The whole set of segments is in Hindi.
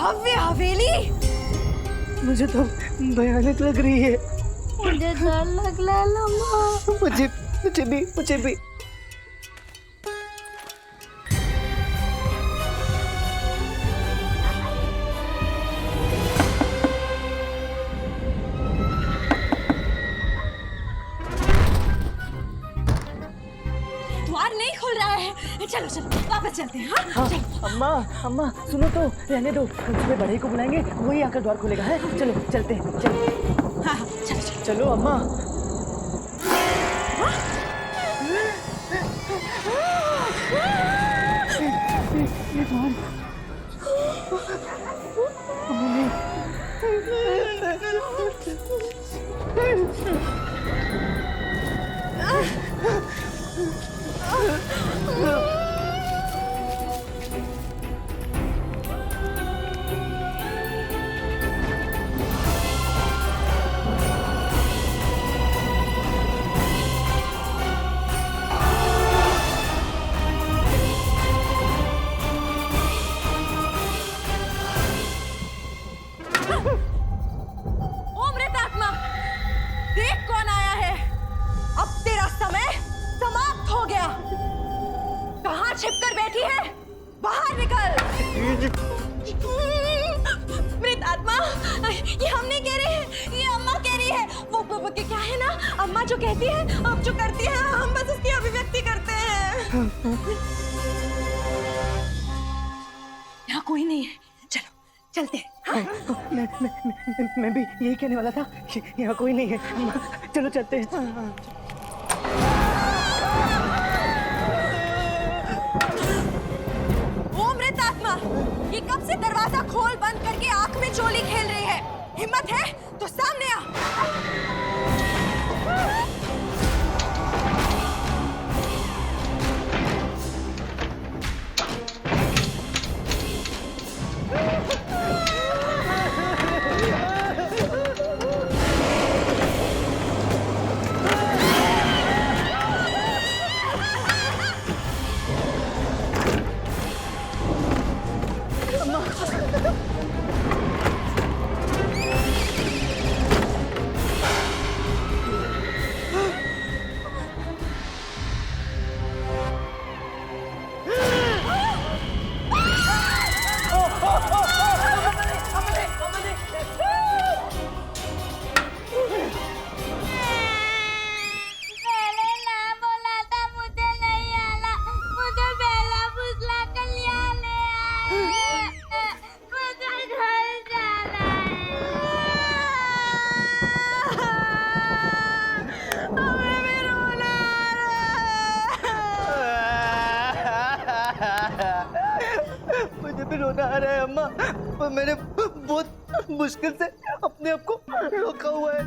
भव्य हवेली। मुझे तो भयानक लग रही है। मुझे डर लग रहा है लम्मा। मुझे भी। द्वार नहीं खुल रहा है। चलो चलो वापस चलते हैं। हाँ चलो। अम्मा सुनो तो, रहने दो। सुबह बड़े को बुलाएंगे, वही आकर द्वार खोलेगा। है चलो चलते हैं। चलो। हाँ चलो। चलो अम्मा। ये द्वार ओ मृतात्मा, देख कौन आया है। अब तेरा समय समाप्त हो गया। कहाँ छिपकर बैठी है, बाहर निकल। मृतात्मा, ये हम नहीं कह रहे हैं, ये अम्मा कह रही है। वो क्या है ना, अम्मा जो कहती है, अब जो करती है, हम बस उसकी अभिव्यक्ति करते हैं। यहाँ कोई नहीं है, चलो चलते हैं। मैं भी यही कहने वाला था। यहाँ कोई नहीं है। अम्मा चलो चलते हैं। ओ मृतात्मा, ये कब से दरवाजा खोल बंद करके आंख में चोली खेल रही है। हिम्मत है तो सामने आ। मुझे भी रोना आ रहा है अम्मा, पर मैंने बहुत मुश्किल से अपने आप को रोका हुआ है।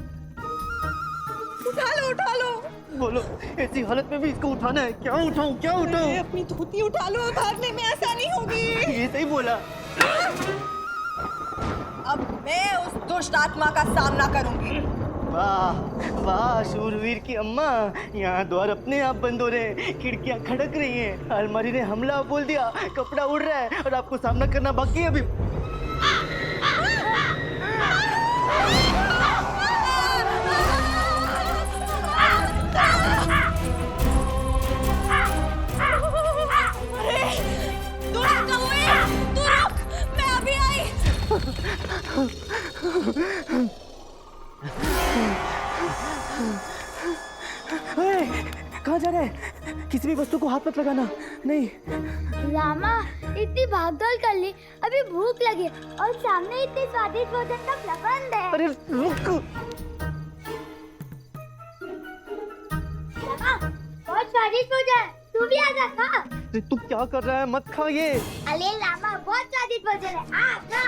उठा लो। बोलो, ऐसी हालत में भी इसको उठाना है? क्या उठाऊं? अपनी धोती उठा लो, भागने में आसानी होगी। ये सही बोला। अब मैं उस दुष्ट आत्मा का सामना करूंगी। वाह शूरवीर की अम्मा, यहाँ द्वार अपने आप बंद हो रहे हैं, खिड़कियाँ खड़क रही हैं, अलमारी ने हमला बोल दिया, कपड़ा उड़ रहा है और आपको सामना करना बाकी है अभी। मैं अभी आई। कहाँ जा रहे हैं? किसी भी वस्तु को हाथ मत लगाना। नहीं रामा, इतनी भागदौड़ कर ली, अभी भूख लगी और सामने इतने स्वादिष्ट भोजन का प्रबंध है। अरे रुक। रामा, बहुत स्वादिष्ट भोजन, तू भी आजा खा। तू क्या कर रहा है? मत खा ये। अरे रामा, बहुत स्वादिष्ट भोजन है, आ खा।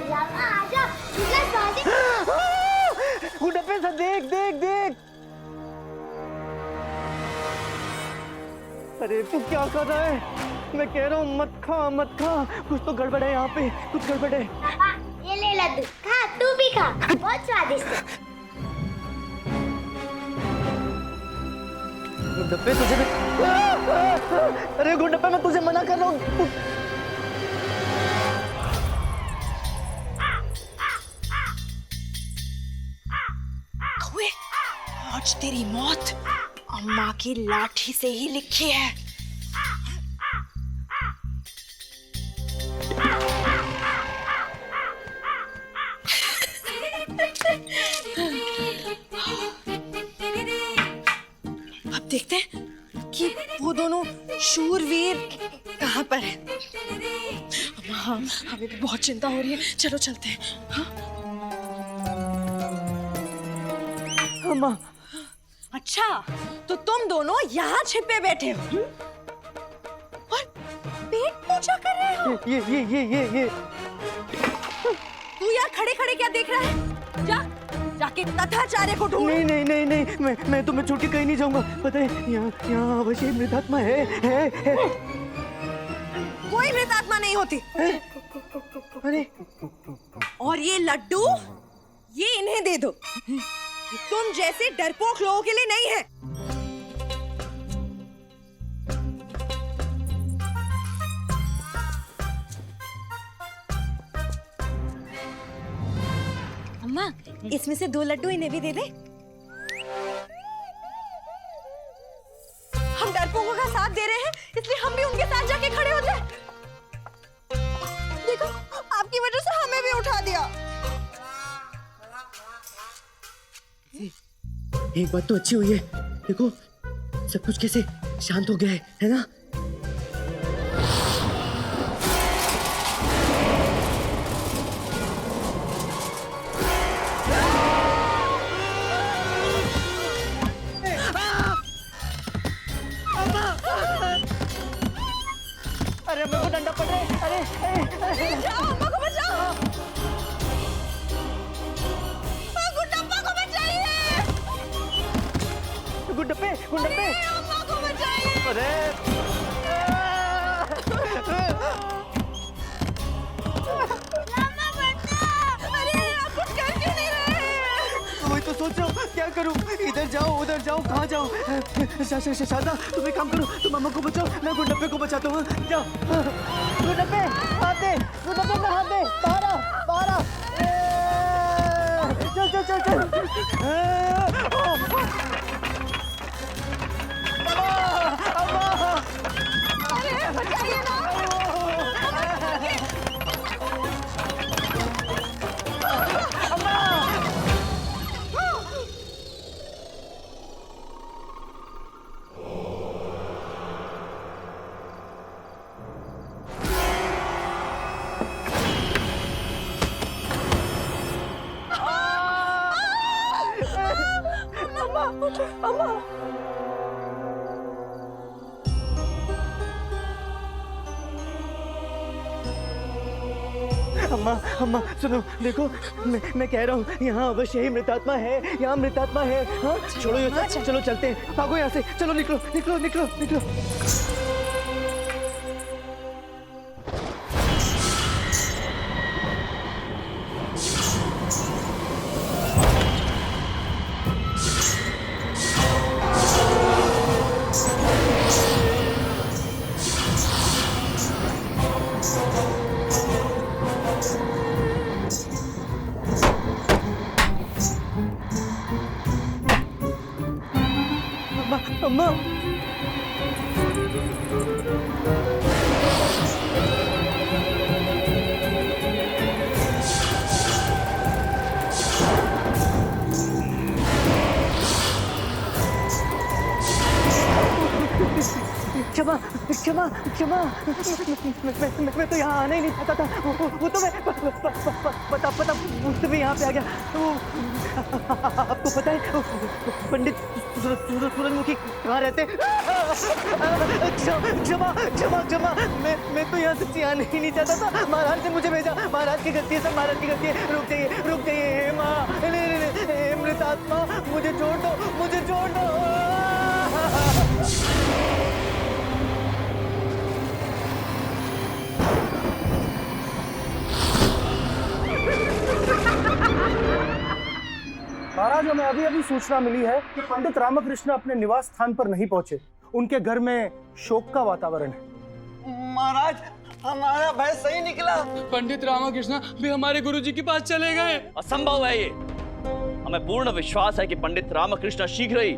रामा आजा, इतना स्वादिष्ट। गुड्डप्पे से देख। अरे तू क्या कर रहा है? मैं कह रहा हूँ मत खा। कुछ तो गड़बड़ है यहाँ पे, कुछ गड़बड़ है। रामा, ये ले लड्डू, खा, तू भी खा, बहुत स्वादिष्ट है। गुड्डप्पे तुझे भी। अरे गुड्डप्पे, मैं तुझे मना कर रहा हूँ। आज तेरी मौत अम्मा की लाठी से ही लिखी है। अब देखते हैं कि वो दोनों शूरवीर कहाँ पर है। हाँ, हमें भी बहुत चिंता हो रही है। चलो चलते हैं। हाँ? अम्मा, अच्छा, तो तुम दोनों यहाँ छिपे बैठे हो और पेट पूजा कर रहे हो? ये तू यहाँ खड़े खड़े क्या देख रहा है? जाके तथाचार्य को ढूंढ। नहीं, मैं तुम्हें छोड़ के कहीं नहीं जाऊंगा। पता है यहाँ अवश्य मृतात्मा है। कोई मृतात्मा नहीं होती। अरे, और ये लड्डू ये इन्हें दे दो। तुम जैसे डरपोक लोगों के लिए नहीं है। अम्मा, इसमें से 2 लड्डू इन्हें भी दे दे। हम डरपोकों का साथ दे रहे हैं, इसलिए हम भी उनके साथ जाके खड़े हो जाए। देखो, आपकी वजह से हमें भी उठा दिया। एक बात तो अच्छी हुई है, देखो सब कुछ कैसे शांत हो गया है ना? अरे मेरे को डंडा पड़ रहा है। अरे जाओ, अम्मा को बचाओ। गुड्डप्पा को बचाइए। गुड्डप्पे अम्मा को बचाइए। अरे अरे आप कुछ कर क्यों नहीं रहे? वही तो सोच रहा हूँ क्या करूँ। इधर जाओ उधर जाओ, कहाँ जाओ? शादा तुम एक काम करो, तुम अम्मा को बचाओ, मैं गुड्डप्पे को बचाता हूँ। जाओ गुड्डप्पे, हाथ दे गुड्डप्पे, मैं हाथ दे। बाहर आ। चल। अम्मा, अरे बचाइए ना। अम्मा सुनो, देखो मैं कह रहा हूँ यहाँ अवश्य ही मृतात्मा है। यहाँ मृतात्मा है। हाँ छोड़ो ये सब, चलो चलते हैं, भागो यहाँ से। चलो निकलो। अम्मा क्षमा मैं तो यहाँ आना ही नहीं चाहता था। वो तो मैं पता भी यहाँ पे आ गया। तो आपको पता है पंडित सूरजमुखी कहाँ रहते? क्षमा मैं तो यहाँ सच्ची आने ही नहीं चाहता था। महाराज ने मुझे भेजा। महाराज की गलती है, सब महाराज की गलती है। रुक जाइए माँ, मृतात्मा मुझे छोड़ दो। महाराज, हमें अभी सूचना मिली है कि पंडित रामकृष्ण अपने निवास स्थान पर नहीं पहुंचे। उनके घर में शोक का वातावरण है। महाराज, हमारा भय सही निकला। पंडित रामकृष्ण भी हमारे गुरुजी के पास चले गए। असंभव है ये। हमें पूर्ण विश्वास है कि पंडित रामकृष्ण शीघ्र ही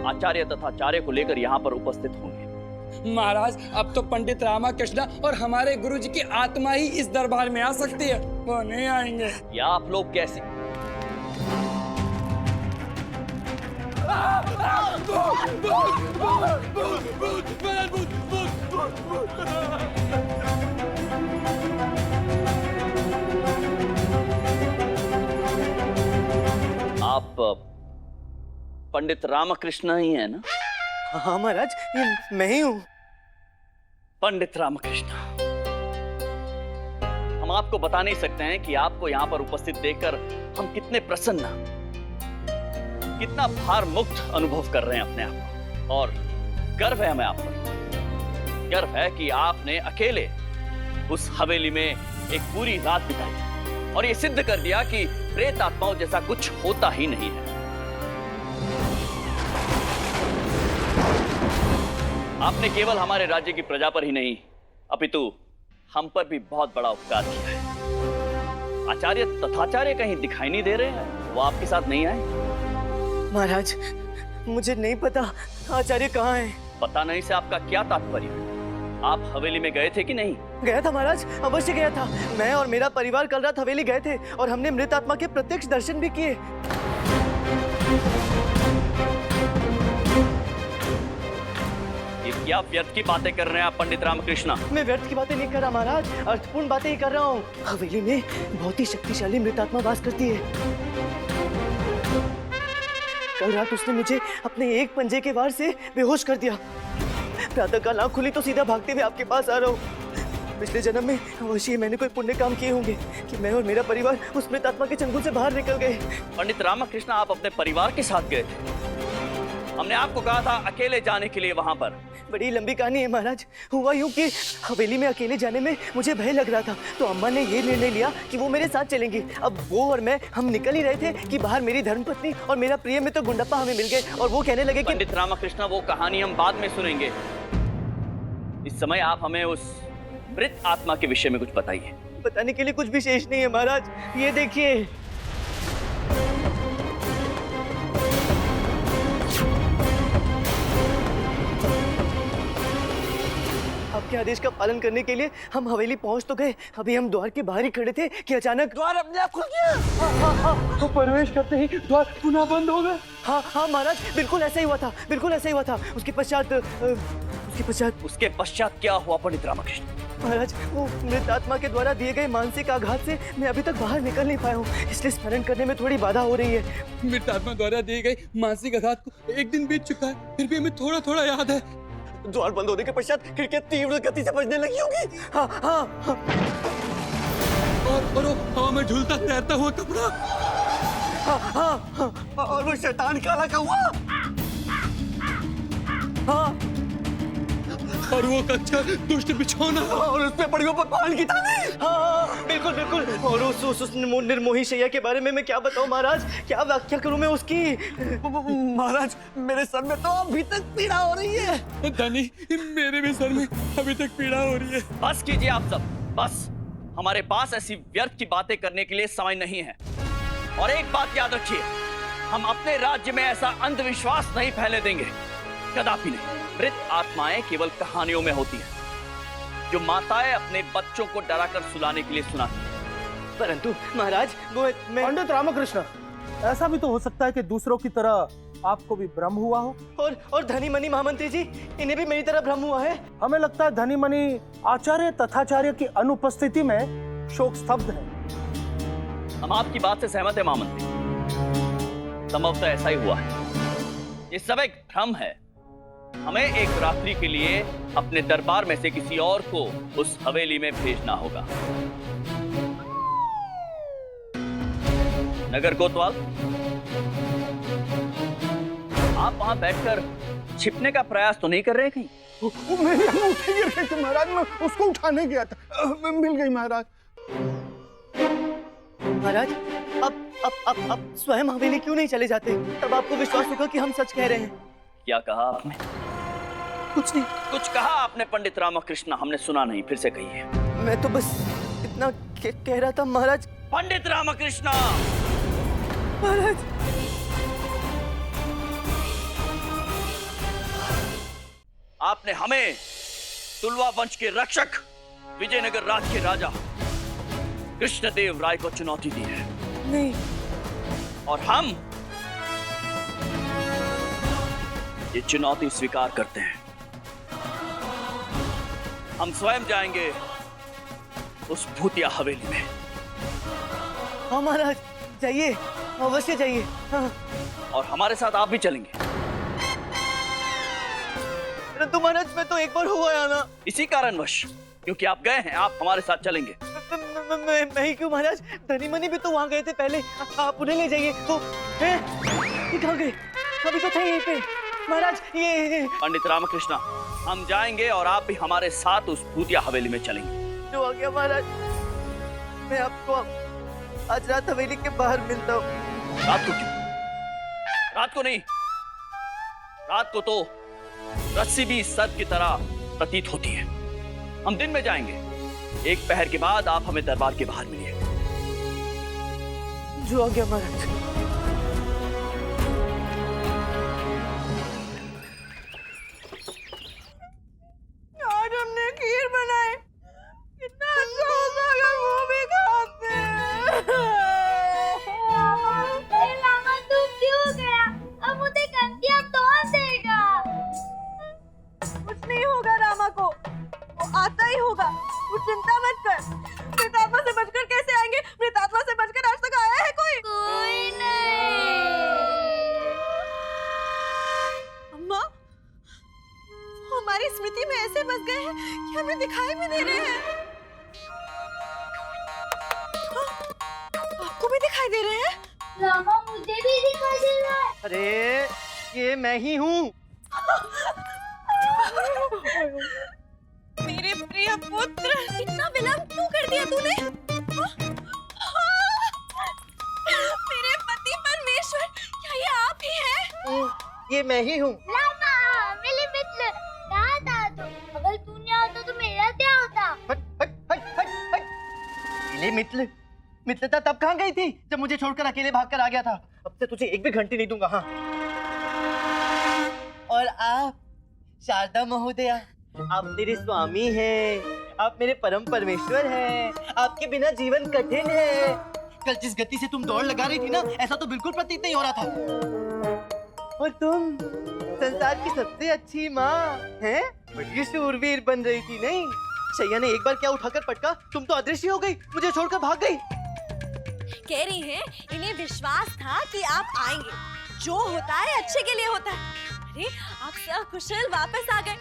आचार्य तथा आचार्य को लेकर यहाँ पर उपस्थित होंगे। महाराज, अब तो पंडित रामकृष्ण और हमारे गुरुजी की आत्मा ही इस दरबार में आ सकती है, वो नहीं आएंगे। या आप लोग कैसे? आप पंडित रामकृष्ण ही है ना? हाँ महाराज, मैं ही हूँ। पंडित रामकृष्ण, हम आपको बता नहीं सकते हैं कि आपको यहाँ पर उपस्थित देखकर हम कितने प्रसन्न, कितना भार मुक्त अनुभव कर रहे हैं अपने आप को। और गर्व है हमें आप पर, गर्व है कि आपने अकेले उस हवेली में एक पूरी रात बिताई और ये सिद्ध कर दिया कि प्रेत आत्माओं जैसा कुछ होता ही नहीं है। आपने केवल हमारे राज्य की प्रजा पर ही नहीं, अपितु हम पर भी बहुत बड़ा उपकार किया है। आचार्य तथाचार्य कहीं दिखाई नहीं दे रहे हैं, वो आपके साथ नहीं आए? महाराज, मुझे नहीं पता आचार्य कहाँ हैं। पता नहीं से आपका क्या तात्पर्य? आप हवेली में गए थे कि नहीं? गया था महाराज, अवश्य गया था। मैं और मेरा परिवार कल रात हवेली गए थे और हमने मृत आत्मा के प्रत्यक्ष दर्शन भी किए। ये क्या व्यर्थ की बातें कर रहे हैं आप पंडित रामकृष्ण? मैं व्यर्थ की बातें नहीं कर रहा महाराज, अर्थपूर्ण बातें ही कर रहा हूँ। हवेली में बहुत ही शक्तिशाली मृत आत्मा वास करती है। कल रात उसने मुझे अपने एक पंजे के वार से बेहोश कर दिया। प्रातःकाल आँख खुली तो सीधा भागते हुए आपके पास आ रहा हूँ। पिछले जन्म में अवश्य मैंने कोई पुण्य काम किए होंगे कि मैं और मेरा परिवार उस मृत आत्मा के चंगुल से बाहर निकल गए। पंडित रामकृष्ण, आप अपने परिवार के साथ गए थे। हमने आपको कहा था अकेले जाने के लिए वहां पर। बड़ी लंबी कहानी है महाराज। हुआ यूं कि हवेली में अकेले जाने में मुझे भय लग रहा था, तो अम्मा ने ये निर्णय लिया कि वो मेरे साथ चलेंगी। अब वो और मैं हम निकल ही रहे थे कि बाहर मेरी धर्मपत्नी और मेरा प्रिय मित्र गुंडप्पा हमें मिल गए और वो कहने लगे कि पंडित रामकृष्ण, वो कहानी हम बाद में सुनेंगे। इस समय आप हमें उस मृत आत्मा के विषय में कुछ बताइए। बताने के लिए कुछ विशेष नहीं है महाराज, ये देखिए। आपके आदेश का पालन करने के लिए हम हवेली पहुंच तो गए। अभी हम द्वार के बाहर ही खड़े थे कि अचानक द्वार अपने आप खुल गया। तो प्रवेश करते ही द्वार पुनः बंद हो गए। हाँ महाराज, बिल्कुल ऐसा ही हुआ था, बिल्कुल ऐसा ही हुआ था। उसके पश्चात क्या हुआ पंडित रामकृष्ण? महाराज, वो मृत आत्मा के द्वारा दिए गए मानसिक आघात से मैं अभी तक बाहर निकल नहीं पाया हूँ, इसलिए स्मरण करने में थोड़ी बाधा हो रही है। मृत आत्मा द्वारा दिए गए मानसिक आघात को एक दिन बीत चुका है, फिर भी हमें थोड़ा थोड़ा याद है। द्वार बंद होने के पश्चात खिड़कियां तीव्र गति से बजने लगी होगी। हाँ। और वो हवा में झूलता तैरता हुआ कपड़ा। हाँ। और वो शैतान काला कौवा। हाँ। और वो कच्चा दुष्ट बिछौना। और उस पे पड़ी हुई पकवान की थाली। हाँ, बिल्कुल। और उस निर्मोही शैया के बारे में मैं क्या बताऊं महाराज, क्या व्याख्या करूं मैं उसकी। महाराज, मेरे सर में तो अभी तक पीड़ा हो रही है। धनी, मेरे भी सर में अभी तक पीड़ा हो रही है। बस कीजिए आप सब, बस। हमारे पास ऐसी व्यर्थ की बातें करने के लिए समय नहीं है। और एक बात याद रखिए, हम अपने राज्य में ऐसा अंधविश्वास नहीं फैले देंगे, कदापि नहीं। मृत आत्माएं केवल कहानियों में होती हैं, जो माताएं अपने बच्चों को डराकर सुलाने के लिए सुनाती हैं। परंतु महाराज, वो मैं पंडित रामकृष्ण, ऐसा भी तो हो सकता है कि दूसरों की तरह आपको भी भ्रम हुआ हो। और धनी मनी महामंत्री जी, इन्हें भी मेरी तरह भ्रम हुआ है। हमें लगता है धनी मनी आचार्य तथाचार्य की अनुपस्थिति में शोक स्तब्ध है। हम आपकी बात से सहमत है महामंत्री, संभवतः ऐसा ही हुआ है। ये सब एक भ्रम है। हमें एक रात्रि के लिए अपने दरबार में से किसी और को उस हवेली में भेजना होगा। नगर कोतवाल, आप वहां बैठकर छिपने का प्रयास तो नहीं कर रहे कहीं? वो मेरी अंगूठी गिर गई थी महाराज, मैं उसको उठाने गया था, मिल गई महाराज। महाराज, अब स्वयं हवेली क्यों नहीं चले जाते? तब आपको विश्वास होगा कि हम सच कह रहे हैं। क्या कहा आपने? कुछ नहीं। कुछ कहा आपने पंडित रामकृष्ण, हमने सुना नहीं, फिर से कहिए। मैं तो बस इतना कह रहा था महाराज। पंडित रामकृष्ण, महाराज आपने हमें तुलवा वंश के रक्षक विजयनगर राज के राजा कृष्णदेव राय को चुनौती दी है नहीं, और हम ये चुनौती स्वीकार करते हैं। हम स्वयं जाएंगे उस भूतिया हवेली में। हाँ महाराज जाइए, अवश्य जाइए। हाँ। और हमारे साथ आप भी चलेंगे। परंतु महाराज मैं तो एक बार हुआ आया ना। इसी कारणवश, क्योंकि आप गए हैं, आप हमारे साथ चलेंगे। मैं ही क्यों महाराज, धनी मनी भी तो वहाँ गए थे पहले, आप उन्हें ले जाइए। तो हैं? ये कहाँ गए? अभी तो थे यहीं पे। महाराज ये पंडित रामकृष्ण, हम जाएंगे और आप भी हमारे साथ उस भूतिया हवेली में चलेंगे। जो आ गया महाराज, मैं आपको आज रात हवेली के बाहर मिलता हूँ। रात को क्यों? रात को नहीं, रात को तो रस्सी भी सर्प की तरह प्रतीत होती है। हम दिन में जाएंगे। एक पहर के बाद आप हमें दरबार के बाहर मिलिए। जो आ गया महाराज। आज हमने खीर बनाई, कितना अच्छा होता अगर वो भी खाते। लामा तू क्यों गया? अब मुझे कंटिया कौन देगा? कुछ नहीं होगा रामा को, वो आता ही होगा, वो चिंता मत कर। प्रेतात्मा से बचकर कैसे आएंगे? प्रेतात्मा से बचकर आज तक आया है कोई? कोई नहीं। अम्मा, वो हमारी स्मृति में ऐसे बस गए हैं कि हमें दिखाई भी नहीं रहे हैं। हाँ, आपको भी दिखाई दे रहे हैं? लामा मुझे भी दिखाई दे रहा है। अरे ये मैं ही हूँ। मेरे प्रिय पुत्र, इतना विलंब क्यों कर दिया तूने? मेरे पति परमेश्वर, क्या ये आप ही हैं? ये मैं ही हूँ। लामा मेरे मित्र, कहाँ था तू? अगर तू नहीं आता तो मेरा क्या होता? हट हट हट हट हट। मिले मित्रता तब कहाँ गई थी जब मुझे छोड़कर अकेले भागकर आ गया था। अब से तुझे एक भी घंटी नहीं दूंगा। हाँ। और आप शारदा महोदया, आप मेरे स्वामी हैं, आप मेरे परम परमेश्वर हैं। आपके बिना जीवन कठिन है। कल जिस गति से तुम दौड़ लगा रही थी ना, ऐसा तो बिल्कुल प्रतीत नहीं हो रहा था। और तुम संसार की सबसे अच्छी माँ हैं, बड़ी शूरवीर बन रही थी नहीं? शैया ने एक बार क्या उठाकर पटका, तुम तो अदृश्य हो गई, मुझे छोड़कर भाग गई। कह रही हैं, इन्हें विश्वास था कि आप आएंगे। जो होता है अच्छे के लिए होता है। अरे आप सकुशल वापस आ गए।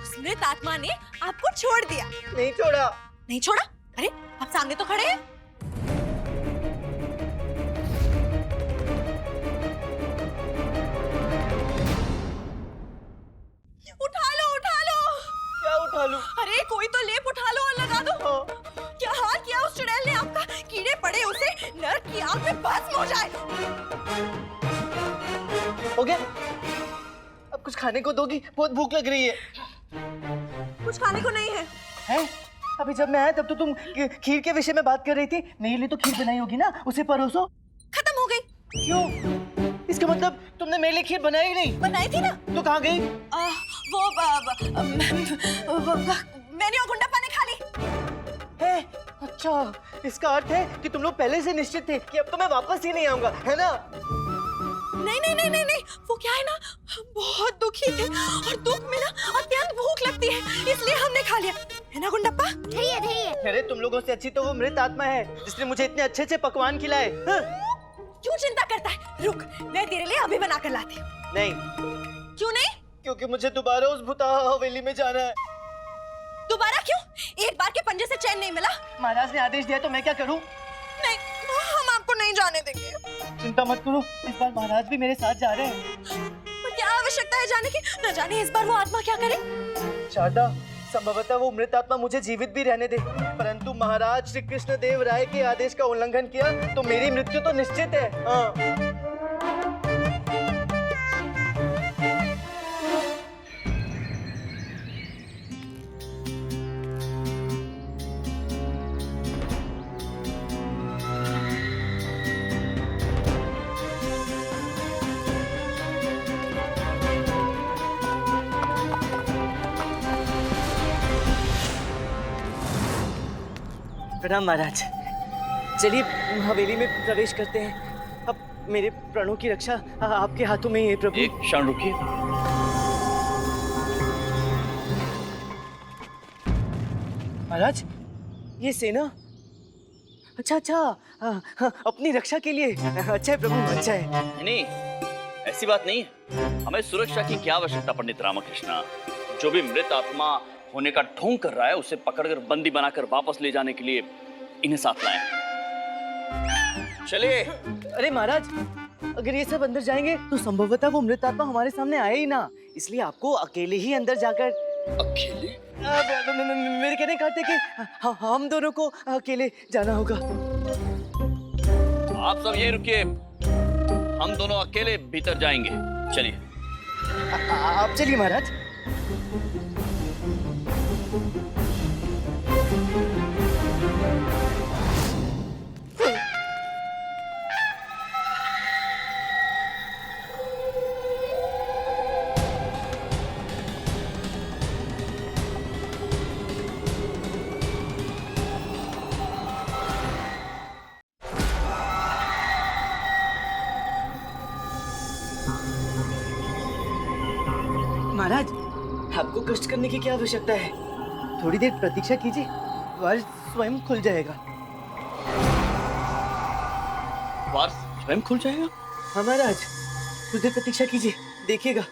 स्मृत आत्मा ने आपको छोड़ दिया। नहीं छोड़ा। नहीं छोड़ा? अरे आप सामने तो खड़े हैं। उठा लो, उठा लो। क्या उठा लूं? अरे कोई तो लेप उठा लो और लगा दो। क्या हाल किया उस चुड़ैल ने आपका? कीड़े पड़े उसे, नर्क की आग में भस्म हो जाए। हो गया? अब कुछ खाने को दोगी? बहुत भूख लग रही है। कुछ खाने को नहीं है। हैं? अभी जब मैं आया तब तो तुम खीर के विषय में बात कर रही थी। मेरे लिए तो खीर बनाई होगी ना, उसे परोसो। खत्म हो गई। क्यों? इसका मतलब तुमने मेरे लिए खीर बनाई ही नहीं? बनाई थी ना। तो कहाँ गई? मैंने और गुंडापा ने खा ली। है? अच्छा, इसका अर्थ है कि तुम लोग पहले से निश्चित थे कि अब तो मैं वापस ही नहीं आऊंगा, है ना? नहीं नहीं नहीं नहीं नहीं, वो क्या है ना, बहुत दुखी थे और दुख में ना अत्यंत भूख लगती है, इसलिए हमने खा लिया, है ना गुंडप्पा? धैर्य। अरे तुम लोगों से अच्छी तो वो मृत आत्मा है जिसने मुझे इतने अच्छे अच्छे पकवान खिलाए। हाँ? क्यों चिंता करता है? रुक, मैं तेरे लिए अभी बना कर लाती हूँ। नहीं। क्यों नहीं? क्योंकि मुझे दोबारा उस भूता हवेली में जाना है। दोबारा क्यों? एक बार के पंजे से चैन नहीं मिला। महाराज ने आदेश दिया तो मैं क्या करूं? नहीं, हम आपको नहीं जाने देंगे। चिंता मत करो, इस बार महाराज भी मेरे साथ जा रहे हैं। पर क्या आवश्यकता है जाने की? न जाने इस बार वो आत्मा क्या करे। शारदा, संभवतः वो मृत आत्मा मुझे जीवित भी रहने दे, परंतु महाराज श्री कृष्ण देव राय के आदेश का उल्लंघन किया तो मेरी मृत्यु तो निश्चित है। हाँ। प्रणाम महाराज। चलिए हवेली में प्रवेश करते हैं। अब मेरे प्राणों की रक्षा आपके हाथों में ही है प्रभु। एक क्षण रुकिए। महाराज, ये सेना? अच्छा अच्छा, अपनी रक्षा के लिए। अच्छा है प्रभु, अच्छा है। नहीं, ऐसी बात नहीं है। हमें सुरक्षा की क्या आवश्यकता पंडित रामकृष्ण। जो भी मृत आत्मा होने का ढोंग कर रहा है उसे पकड़कर बंदी बनाकर वापस ले जाने के लिए इन्हें साथ लाएं। चलिए। अरे महाराज, अगर ये सब अंदर जाएंगे तो संभवतः वो मृत आत्मा हमारे सामने आए ही ना, इसलिए आपको अकेले ही अंदर जाकर। अकेले? मेरे कहने का अर्थ है कि हम दोनों को अकेले जाना होगा। आप सब यहीं रुकिए, हम दोनों अकेले भीतर जाएंगे। चलिए। आप चलिए महाराज। महाराज, आपको कष्ट करने की क्या आवश्यकता है? थोड़ी देर प्रतीक्षा कीजिए, द्वार स्वयं खुल जाएगा। द्वार स्वयं खुल जाएगा? हाँ महाराज, कुछ देर प्रतीक्षा कीजिए, देखिएगा।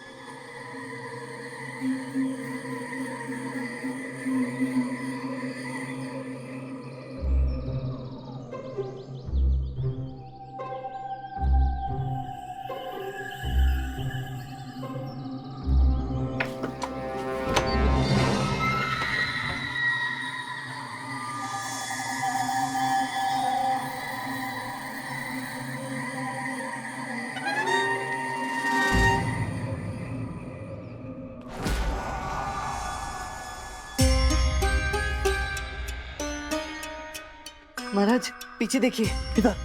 महाराज, पीछे देखिए। किधर?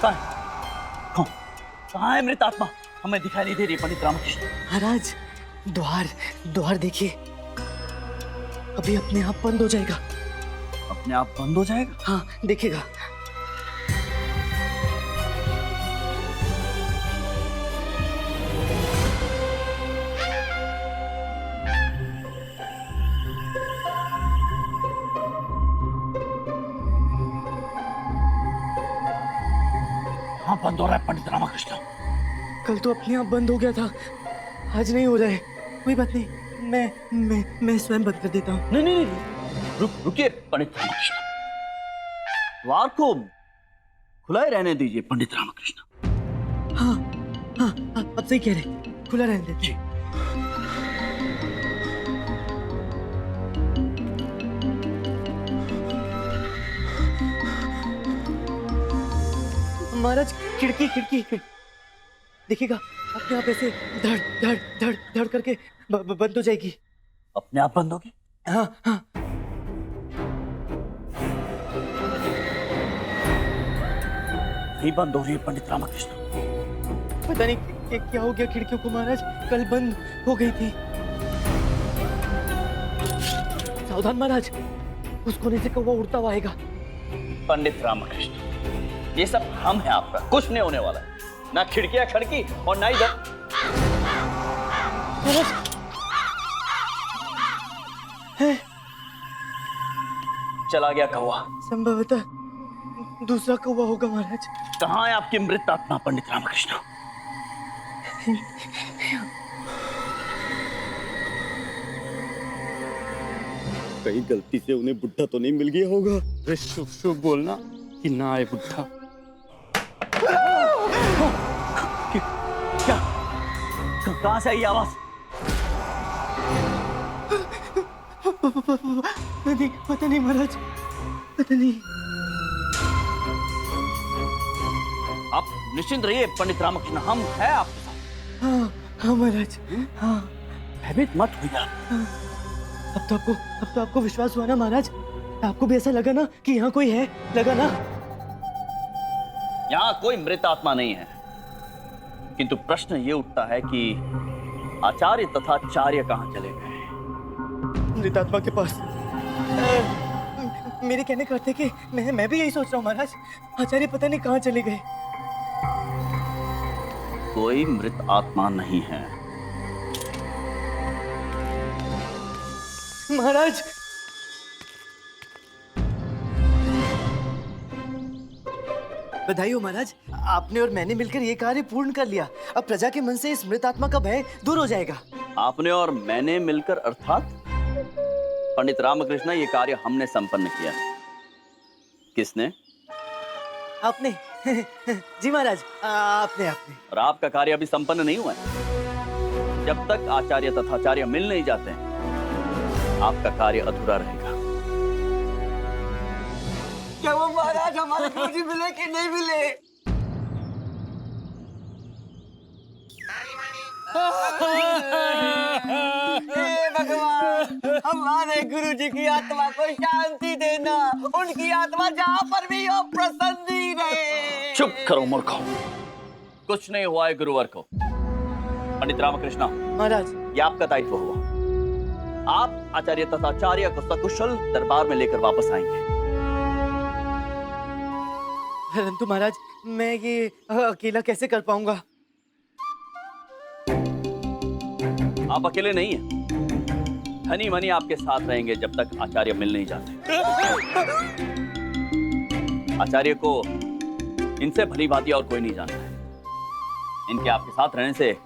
कहाँ है मृत आत्मा? हमें दिखाई नहीं दे रही पंडित रामकृष्ण। महाराज, द्वार देखिए, अभी अपने आप बंद हो जाएगा। अपने आप बंद हो जाएगा? हाँ, देखिएगा। हाँ, बंद हो रहा है पंडित रामकृष्ण। कल तो अपने आप बंद हो गया था, आज नहीं हो रहा है। कोई बात नहीं, मैं स्वयं बंद कर देता हूँ। नहीं, रुकिए पंडित रामकृष्ण। द्वार को खुला ही रहने दीजिए पंडित रामकृष्ण। हाँ, आप सही कह रहे हैं, खुला रहने दीजिए। महाराज, खिड़की देखिएगा, अपने आप ऐसे धड़ धड़ धड़ धड़ करके बंद हो जाएगी। अपने आप बंद होगी? हाँ। नहीं बंद हो रही है पंडित रामकृष्ण। पता नहीं क्या हो गया खिड़कियों को महाराज, कल बंद हो गई थी। सावधान महाराज, उस कोने से कौवा उड़ता हुआ आएगा। पंडित रामकृष्ण, ये सब हम हैं आपका, कुछ नहीं होने वाला है। ना खिड़कियां खड़की और ना इधर। चला गया कौवा। संभवतः दूसरा कौवा होगा महाराज। कहाँ है आपकी मृत आत्मा पंडित रामकृष्ण? कहीं गलती से उन्हें बुढ़ा तो नहीं मिल गया होगा? अरे शुभ शुभ बोलना कि ना आए बुढ़ा। क्या? कहाँ से आई आवाज? पता नहीं महाराज, पता नहीं। आप निश्चिंत रहिए पंडित रामकृष्ण, हम हैं आपके साथ। हाँ महाराज, हाँ। भयभीत मत होइए आप। अब तो आपको विश्वास हुआ ना महाराज? आपको भी ऐसा लगा ना कि यहाँ कोई है? लगा ना? यहाँ कोई मृत आत्मा नहीं है, किंतु प्रश्न ये उठता है कि आचार्य तथा आचार्य कहाँ चले गए? मृत आत्मा के पास। मेरे कहने का अर्थ है कि मैं भी यही सोच रहा हूँ महाराज। आचार्य पता नहीं कहाँ चले गए। कोई मृत आत्मा नहीं है। महाराज बधाई हो महाराज, आपने और मैंने मिलकर ये कार्य पूर्ण कर लिया। अब प्रजा के मन से इस मृत आत्मा का भय दूर हो जाएगा। आपने और मैंने मिलकर अर्थात पंडित रामकृष्ण, ये कार्य हमने संपन्न किया। किसने? आपने। जी महाराज, आपने। और आपका कार्य अभी संपन्न नहीं हुआ है। जब तक आचार्य तथाचार्य मिल नहीं जाते हैं, आपका कार्य अधूरा रहेगा। क्या वो महाराज हमारे गुरुजी मिले कि नहीं मिले? हे भगवान, हमारे गुरुजी की आत्मा को शांति देना। उनकी आत्मा जहाँ पर भी हो प्रसन्न ही रहे। चुप करो मूर्खों, कुछ नहीं हुआ है गुरुवर को। पंडित रामकृष्ण महाराज, ये आपका दायित्व हुआ। आप आचार्य तथाचार्य को सकुशल दरबार में लेकर वापस आएंगे। परंतु महाराज, मैं ये अकेला कैसे कर पाऊंगा? आप अकेले नहीं हैं। धनी मनी आपके साथ रहेंगे जब तक आचार्य मिल नहीं जाते। आचार्य को इनसे भली भांति और कोई नहीं जानता है। इनके आपके साथ रहने से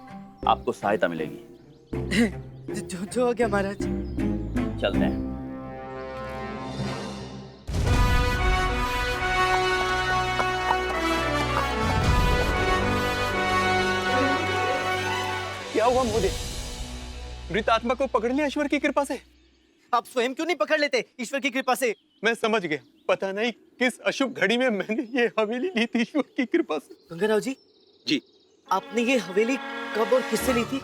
आपको सहायता मिलेगी। जो हो गया महाराज। चलते हैं। क्या हुआ मोदी? मृत आत्मा को पकड़ लिया ईश्वर की कृपा से। आप स्वयं क्यों नहीं पकड़ लेते ईश्वर की कृपा से? मैं समझ गया। पता नहीं किस अशुभ घड़ी में मैंने ये हवेली ली थी ईश्वर की कृपा से। गंगाराव जी, जी, आपने ये हवेली कब और किससे ली थी?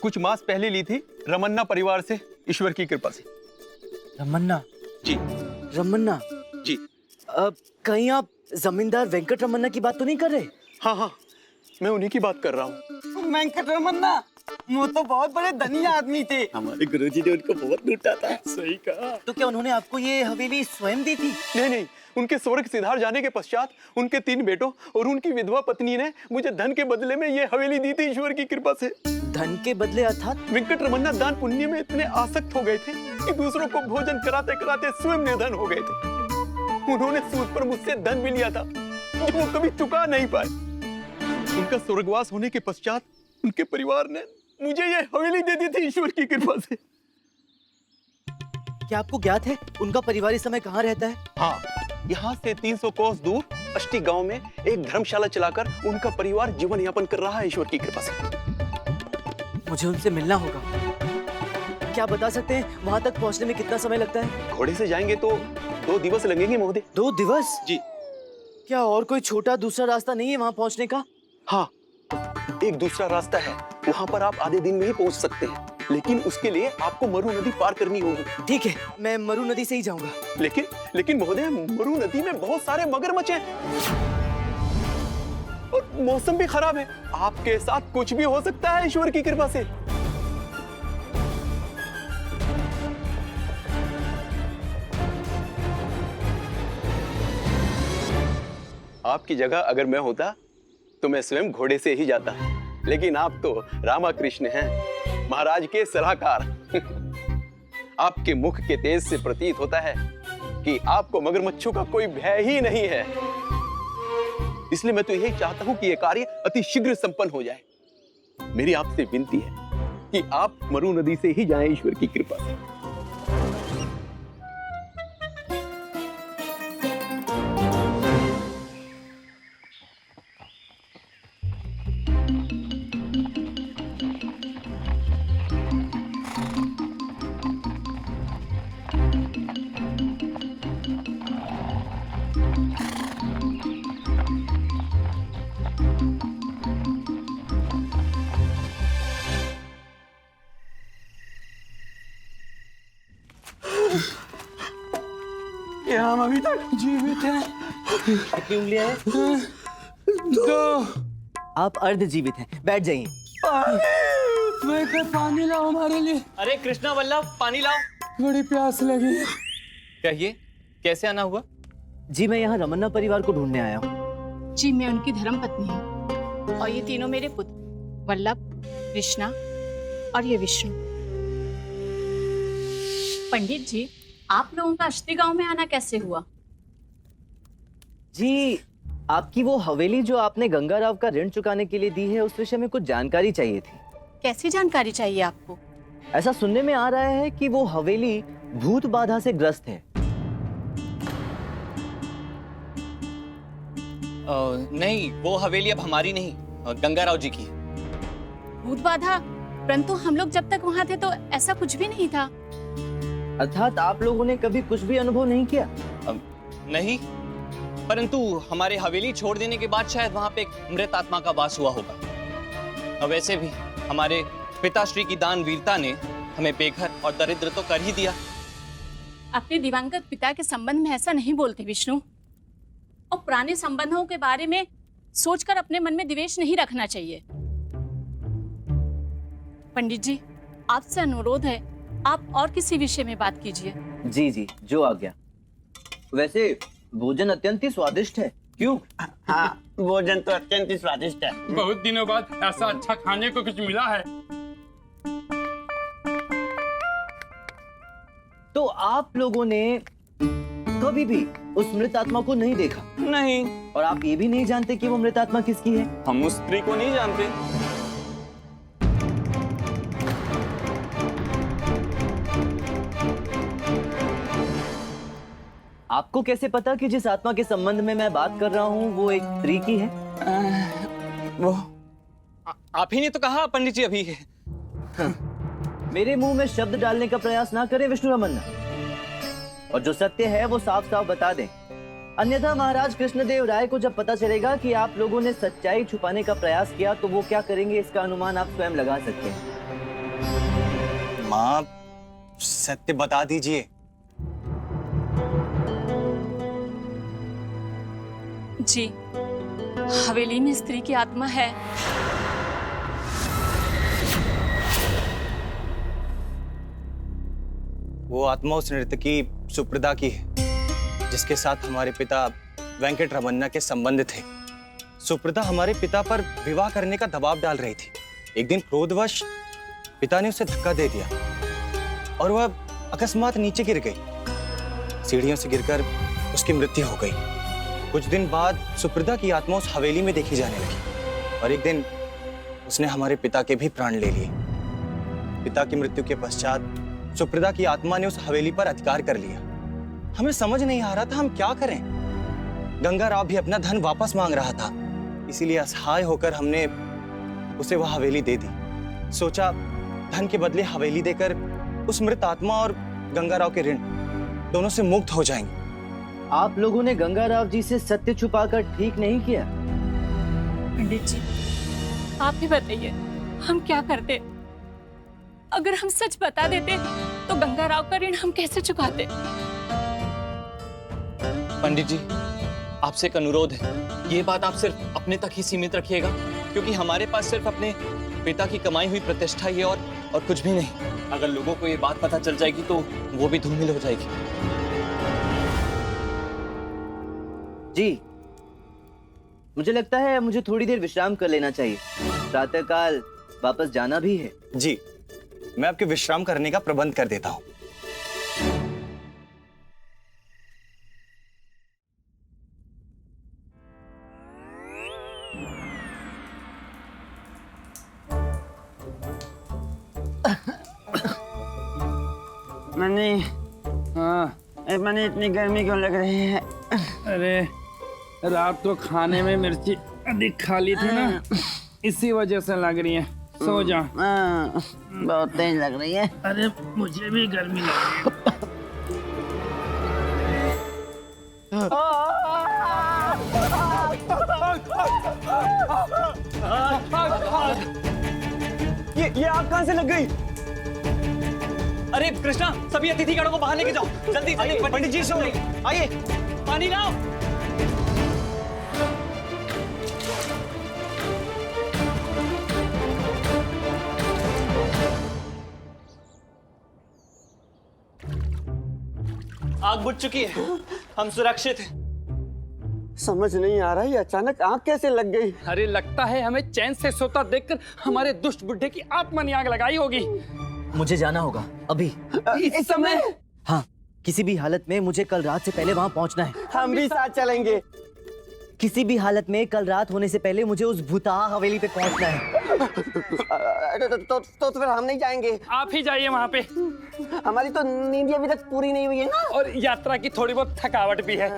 कुछ मास पहले ली थी रमन्ना परिवार से, ईश्वर की कृपा से। रमन्ना? जी रमन्ना जी। कहीं आप जमींदार वेंकट रमन्ना की बात तो नहीं कर रहे? हाँ हाँ, मैं उन्हीं की बात कर रहा हूँ। वेंकट रमन्ना वो तो बहुत बड़े धनी आदमी थे। हमारे गुरुजी ने उनको बहुत लूटा था। सही कहा। तो क्या उन्होंने आपको ये हवेली स्वयं दी थी? नहीं नहीं, उनके स्वर्ग सिधार जाने के पश्चात उनके 3 बेटों और उनकी विधवा पत्नी ने मुझे धन के बदले में ये हवेली दी थी ईश्वर की कृपा से। धन के बदले अर्थात? वेंकट रमन्ना दान पुण्य में इतने आसक्त हो गए थे कि दूसरों को भोजन कराते कराते स्वयं निर्धन हो गए थे। उन्होंने सूद पर मुझसे धन भी लिया था जो वो कभी चुका नहीं पाए। उनका स्वर्गवास होने के पश्चात उनके परिवार ने मुझे ये हवेली दे दी थी ईश्वर की कृपा से। क्या आपको ज्ञात है उनका परिवार इस समय कहाँ रहता है? हाँ, यहाँ से 300 कोस दूर अष्टी गांव में एक धर्मशाला चलाकर उनका परिवार जीवन यापन कर रहा है ईश्वर की कृपा से। मुझे उनसे मिलना होगा। क्या बता सकते हैं वहाँ तक पहुँचने में कितना समय लगता है? घोड़े से जाएंगे तो 2 दिवस लगेंगे महोदय। 2 दिवस? जी। क्या और कोई छोटा दूसरा रास्ता नहीं है वहाँ पहुँचने का? हाँ, एक दूसरा रास्ता है। वहाँ पर आप आधे दिन में ही पहुँच सकते हैं, लेकिन उसके लिए आपको मरु नदी पार करनी होगी। ठीक है, मैं मरु नदी से ही जाऊंगा। लेकिन महोदय, मरु नदी में बहुत सारे मगरमच्छ हैं और मौसम भी खराब है। आपके साथ कुछ भी हो सकता है ईश्वर की कृपा से। आपकी जगह अगर मैं होता तो मैं स्वयं घोड़े से ही जाता, लेकिन आप तो रामाकृष्ण हैं, महाराज के सलाहकार। आपके मुख के तेज से प्रतीत होता है कि आपको मगरमच्छों का कोई भय ही नहीं है। इसलिए मैं तो यही चाहता हूं कि यह कार्य अति शीघ्र संपन्न हो जाए। मेरी आपसे विनती है कि आप मरु नदी से ही जाएं ईश्वर की कृपा से। क्या हम अभी तक जीवित हैं? कितनी उंगलियां हैं? 2। आप अर्ध जीवित हैं, बैठ जाइए। पानी लाओ हमारे लिए। अरे कृष्णा वल्लभ, पानी लाओ। बड़ी प्यास लगी है। कहिए, कैसे आना हुआ? जी मैं यहाँ रमन्ना परिवार को ढूंढने आया हूँ। जी मैं उनकी धर्मपत्नी हूँ और ये तीनों मेरे पुत्र वल्लभ, कृष्णा और ये विष्णु। पंडित जी, आप लोगों का अष्टी गांव में आना कैसे हुआ? जी आपकी वो हवेली जो आपने गंगाराव का ऋण चुकाने के लिए दी है, उस विषय में कुछ जानकारी चाहिए थी। कैसी जानकारी चाहिए आपको? ऐसा सुनने में आ रहा है कि वो हवेली भूत बाधा से ग्रस्त है। नहीं, वो हवेली अब हमारी नहीं, गंगाराव जी की है। भूत बाधा? परंतु हम लोग जब तक वहाँ थे तो ऐसा कुछ भी नहीं था। अर्थात आप लोगों ने कभी कुछ भी अनुभव नहीं किया? नहीं, परंतु हमारे हवेली छोड़ देने के बाद शायद वहाँ पे एक मृत आत्मा का वास हुआ होगा। और वैसे भी हमारे पिताश्री की दान वीरता ने हमें बेघर और दरिद्र तो कर ही दिया। अपने दिवंगत पिता के संबंध में ऐसा नहीं बोलते विष्णु, और पुराने संबंधों के बारे में सोचकर अपने मन में द्वेष नहीं रखना चाहिए। पंडित जी, आपसे अनुरोध है, आप और किसी विषय में बात कीजिए। जी जी, जो आ गया। वैसे भोजन अत्यंत ही स्वादिष्ट है, क्यों? हाँ, भोजन तो अत्यंत ही स्वादिष्ट है। बहुत दिनों बाद ऐसा अच्छा खाने को कुछ मिला है। तो आप लोगों ने कभी भी उस मृत आत्मा को नहीं देखा? नहीं। और आप ये भी नहीं जानते कि वो मृत आत्मा किसकी है? हम उस स्त्री को नहीं जानते। आपको कैसे पता कि जिस आत्मा के संबंध में मैं बात कर रहा हूँ वो एक स्त्री की है? वो आप ही ने तो कहा पंडित जी अभी। मेरे मुंह में शब्द डालने का प्रयास ना करें विष्णु रमन्ना, और जो सत्य है वो साफ साफ बता दें, अन्यथा महाराज कृष्णदेव राय को जब पता चलेगा कि आप लोगों ने सच्चाई छुपाने का प्रयास किया तो वो क्या करेंगे, इसका अनुमान आप स्वयं लगा सकते हैं। माँ, सत्य बता दीजिए। जी, हवेली में स्त्री की आत्मा है। वो आत्मा उस नर्तकी सुप्रदा की है, जिसके साथ हमारे पिता वेंकट रमन्ना के संबंध थे। सुप्रदा हमारे पिता पर विवाह करने का दबाव डाल रही थी। एक दिन क्रोधवश पिता ने उसे धक्का दे दिया और वह अकस्मात नीचे गिर गई। सीढ़ियों से गिरकर उसकी मृत्यु हो गई। कुछ दिन बाद सुप्रदा की आत्मा उस हवेली में देखी जाने लगी और एक दिन उसने हमारे पिता के भी प्राण ले लिए। पिता की मृत्यु के पश्चात सुप्रदा की आत्मा ने उस हवेली पर अधिकार कर लिया। हमें समझ नहीं आ रहा था हम क्या करें। गंगाराव भी अपना धन वापस मांग रहा था, इसीलिए असहाय होकर हमने उसे वह हवेली दे दी। सोचा धन के बदले हवेली देकर उस मृत आत्मा और गंगाराव के ऋण दोनों से मुक्त हो जाएंगे। आप लोगों ने गंगाराव जी से सत्य छुपाकर ठीक नहीं किया। पंडित जी, आप ही बताइए हम क्या करते? अगर हम सच बता देते तो गंगाराव का ऋण हम कैसे चुकाते? पंडित जी, आपसे एक अनुरोध है, ये बात आप सिर्फ अपने तक ही सीमित रखिएगा, क्योंकि हमारे पास सिर्फ अपने पिता की कमाई हुई प्रतिष्ठा ही है और कुछ भी नहीं। अगर लोगों को ये बात पता चल जाएगी तो वो भी धूमिल हो जाएगी। जी, मुझे लगता है मुझे थोड़ी देर विश्राम कर लेना चाहिए। प्रातःकाल वापस जाना भी है। जी, मैं आपके विश्राम करने का प्रबंध कर देता हूँ। मनी, हाँ, मनी इतनी गर्मी क्यों लग रही है? अरे रात को खाने में मिर्ची अधिक खा ली थी ना, इसी वजह से लग रही है। सो जा। बहुत तेज लग रही है। अरे मुझे भी गर्मी लग रही ये आग कहाँ से लग गई? अरे कृष्णा, सभी अतिथिगणों को बाहर लेके जाओ, जल्दी जल्दी। पंडित जी, आइए, पानी लाओ। आग बुझ चुकी है, हम सुरक्षित हैं। समझ नहीं आ रहा है अचानक आग कैसे लग गई। अरे लगता है हमें चैन से सोता देखकर हमारे दुष्ट बुड्ढे की आत्मा ने आग लगाई होगी। मुझे जाना होगा अभी। इस समय? हाँ, किसी भी हालत में मुझे कल रात से पहले वहाँ पहुँचना है। हम भी साथ चलेंगे। किसी भी हालत में कल रात होने से पहले मुझे उस भूताहा हवेली पे पहुँचना है। तो फिर हम नहीं जाएंगे। आप ही जाइए वहाँ पे। हमारी तो नींद अभी तक पूरी नहीं हुई है ना। और यात्रा की थोड़ी बहुत थकावट भी है।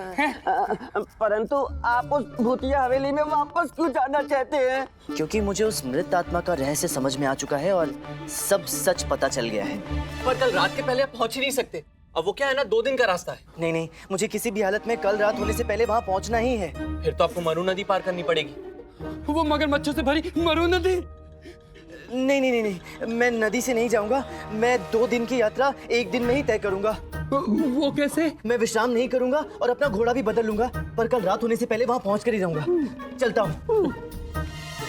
परंतु आप उस भूतिया हवेली में वापस क्यों जाना चाहते हैं? क्योंकि मुझे उस मृत आत्मा का रहस्य समझ में आ चुका है और सब सच पता चल गया है। पर कल रात के पहले आप पहुंच ही नहीं सकते। अब वो क्या है ना, 2 दिन का रास्ता है। नहीं नहीं, मुझे किसी भी हालत में कल रात होने से पहले वहाँ पहुँचना ही है। फिर तो आपको मरु नदी पार करनी पड़ेगी। वो मगरमच्छों से भरी मरु नदी। नहीं नहीं नहीं नहीं, मैं नदी से नहीं जाऊंगा। मैं 2 दिन की यात्रा 1 दिन में ही तय करूंगा। वो कैसे? मैं विश्राम नहीं करूंगा और अपना घोड़ा भी बदल लूंगा, पर कल रात होने से पहले वहाँ पहुँच कर ही जाऊंगा। चलता हूँ।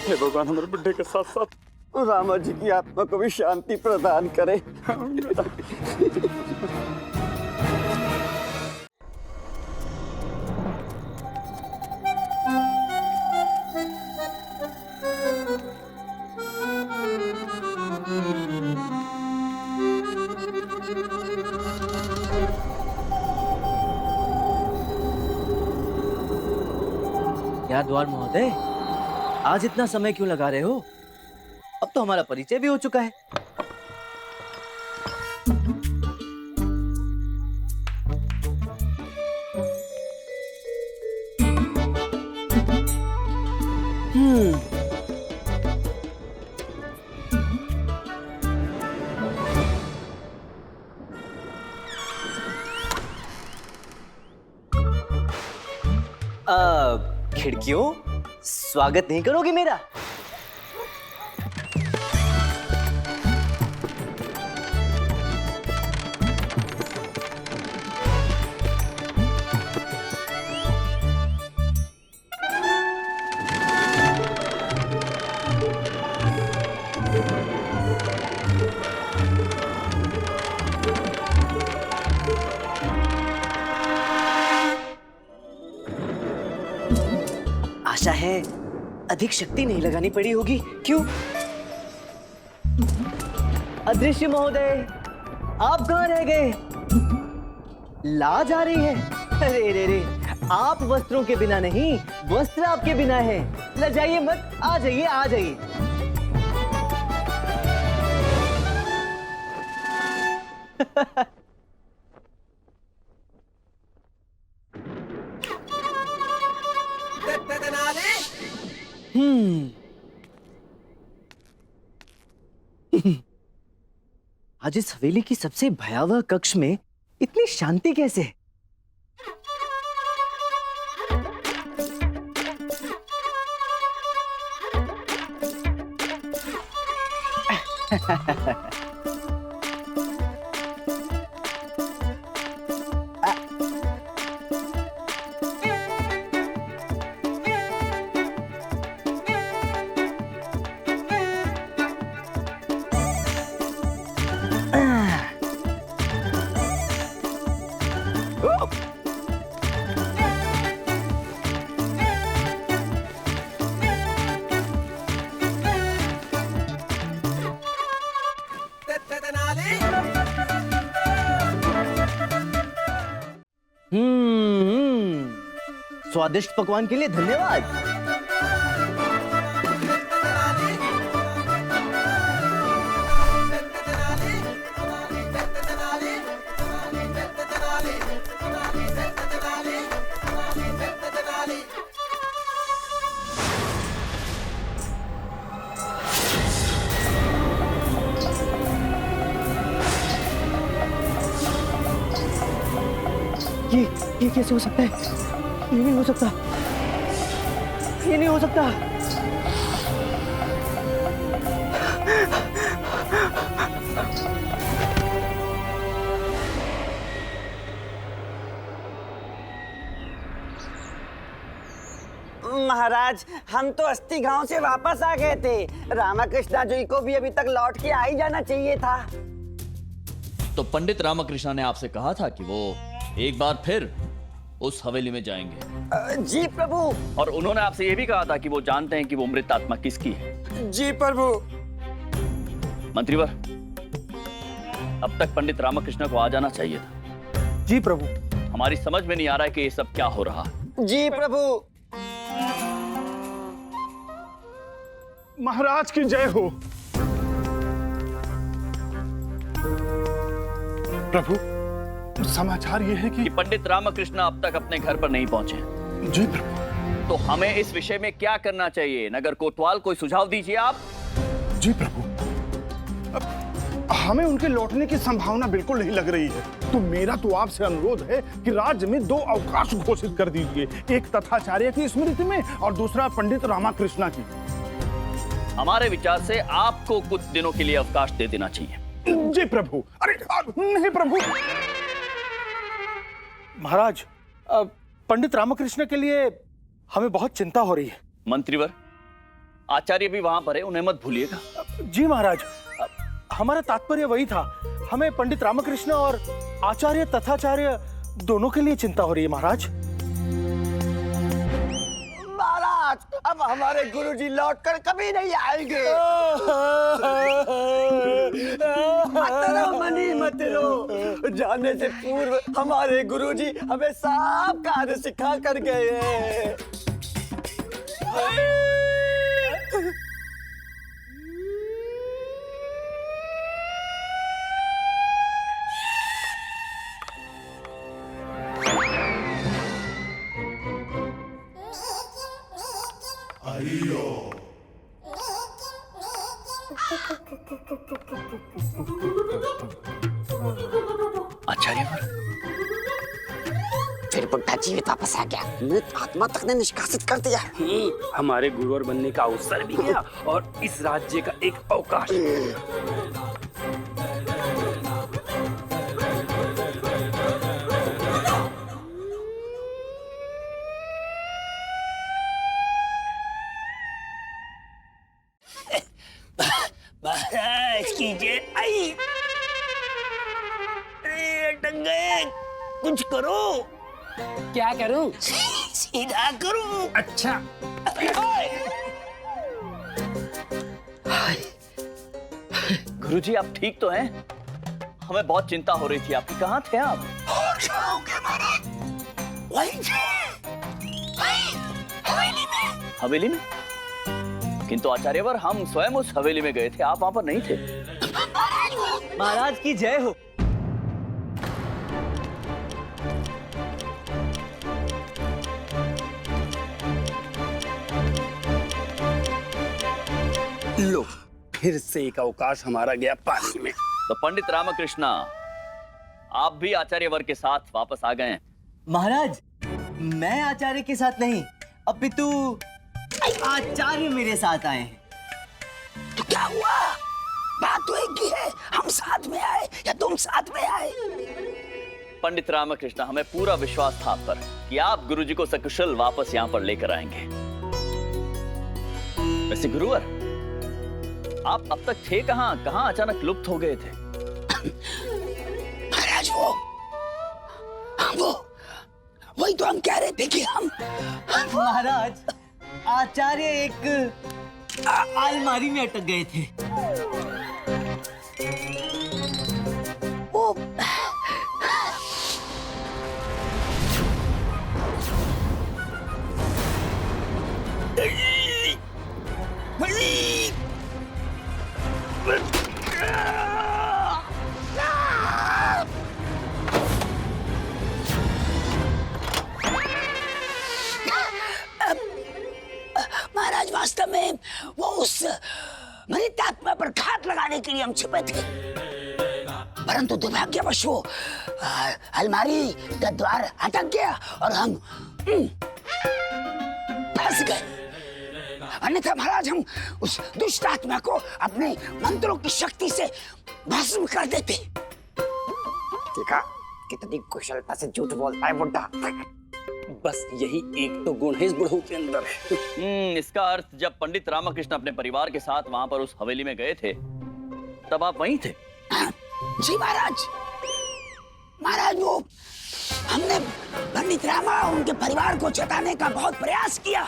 हे भगवान, हमारे बुड्ढे के साथ साथ रामा जी की आत्मा को भी शांति प्रदान करे। यार द्वार महोदय, आज इतना समय क्यों लगा रहे हो? अब तो हमारा परिचय भी हो चुका है। खिड़कियों, स्वागत नहीं करोगे मेरा? आशा है अधिक शक्ति नहीं लगानी पड़ी होगी। क्यों? अदृश्य महोदय, आप कहाँ रह गए? लाज आ रही है। अरे रे रे, आप वस्त्रों के बिना नहीं, वस्त्र आपके बिना है। लजाइए मत, आ जाइए आ जाइए। आज इस हवेली की सबसे भयावह कक्ष में इतनी शांति कैसे है? स्वादिष्ट पकवान के लिए धन्यवाद। ये कैसे हो सकता है? ये नहीं हो सकता, ये नहीं हो सकता। महाराज, हम तो अस्थि गांव से वापस आ गए थे। रामाकृष्णा जी को भी अभी तक लौट के आ ही जाना चाहिए था। तो पंडित रामकृष्णा ने आपसे कहा था कि वो एक बार फिर उस हवेली में जाएंगे। जी प्रभु। और उन्होंने आपसे यह भी कहा था कि वो जानते हैं कि वो मृत आत्मा किसकी है। जी प्रभु। मंत्रीवर, अब तक पंडित रामकृष्ण को आ जाना चाहिए था। जी प्रभु। हमारी समझ में नहीं आ रहा है कि ये सब क्या हो रहा है। जी प्रभु। महाराज की जय हो। प्रभु, समाचार ये है कि पंडित रामकृष्ण अब तक अपने घर पर नहीं पहुंचे। जी प्रभु। तो हमें इस विषय में क्या करना चाहिए? नगर कोतवाल, कोई सुझाव दीजिए आप। जी प्रभु, हमें उनके लौटने की संभावना बिल्कुल नहीं लग रही है। तो मेरा तो आपसे अनुरोध है कि राज्य में 2 अवकाश घोषित कर दीजिए, एक तथाचार्य की स्मृति में और दूसरा पंडित रामकृष्ण की। हमारे विचार से आपको कुछ दिनों के लिए अवकाश दे देना चाहिए। जी प्रभु। अरे नहीं प्रभु। महाराज, पंडित रामकृष्ण के लिए हमें बहुत चिंता हो रही है। मंत्रीवर, आचार्य भी वहां पर है, उन्हें मत भूलिएगा। जी महाराज, हमारा तात्पर्य वही था। हमें पंडित रामकृष्ण और आचार्य तथाचार्य दोनों के लिए चिंता हो रही है महाराज। महाराज, अब हमारे गुरुजी लौटकर कभी नहीं आएंगे। मत रो मनी, मत रो। जाने से पूर्व हमारे गुरुजी हमें सब कार्य सिखा कर गए हैं। आचार्य फिर बुढ़ा जीवित वापस आ गया। मृत आत्मा तक ने निष्कासित कर दिया। हमारे गुरुवर बनने का अवसर भी गया और इस राज्य का एक अवकाश। महाराज की जय। आई, अरे अटक गए। कुछ करो। क्या करूं? सीधा करो। अच्छा। गुरुजी, आप ठीक तो हैं? हमें बहुत चिंता हो रही थी आपकी। कहाँ थे आप? हवेली में? किंतु आचार्यवर, हम स्वयं उस हवेली में गए थे, आप वहां पर नहीं थे। महाराज की जय हो। लो, फिर से एक अवकाश हमारा गया पानी में। तो पंडित रामकृष्ण, आप भी आचार्यवर के साथ वापस आ गए हैं। महाराज, मैं आचार्य के साथ नहीं, अपितु आचार्य मेरे साथ आए हैं। तो क्या हुआ? बात तो एक ही है, हम साथ में आए या तुम साथ में आए। पंडित रामकृष्ण, हमें पूरा विश्वास था आप पर कि आप गुरुजी को सकुशल वापस यहाँ पर लेकर आएंगे। वैसे गुरुवर, आप अब तक थे कहाँ? कहाँ अचानक लुप्त हो गए थे? महाराज, वही तो हम कह रहे थे कि हम महाराज, आचार्य एक अलमारी में अटक गए थे। महाराज, वास्तव में वो उस मृत आत्मा पर घात लगाने के लिए हम छिपे थे, परंतु दुर्भाग्यवश वो अलमारी का द्वार अटक गया और हम फंस गए। अन्यथा महाराज, हम उस दुष्ट आत्मा को अपने मंत्रों की शक्ति से भस्म कर देते। देखा कितनी कुशलता से झूठ बोलता है बुढ़ा। बस यही एक तो गुण है इस बुढ़ऊ के अंदर। इसका अर्थ जब पंडित रामकृष्ण अपने परिवार के साथ वहां पर उस हवेली में गए थे, तब आप वहीं थे? जी महाराज। महाराज, वो हमने पंडित रामा और उनके परिवार को चटाने का बहुत प्रयास किया,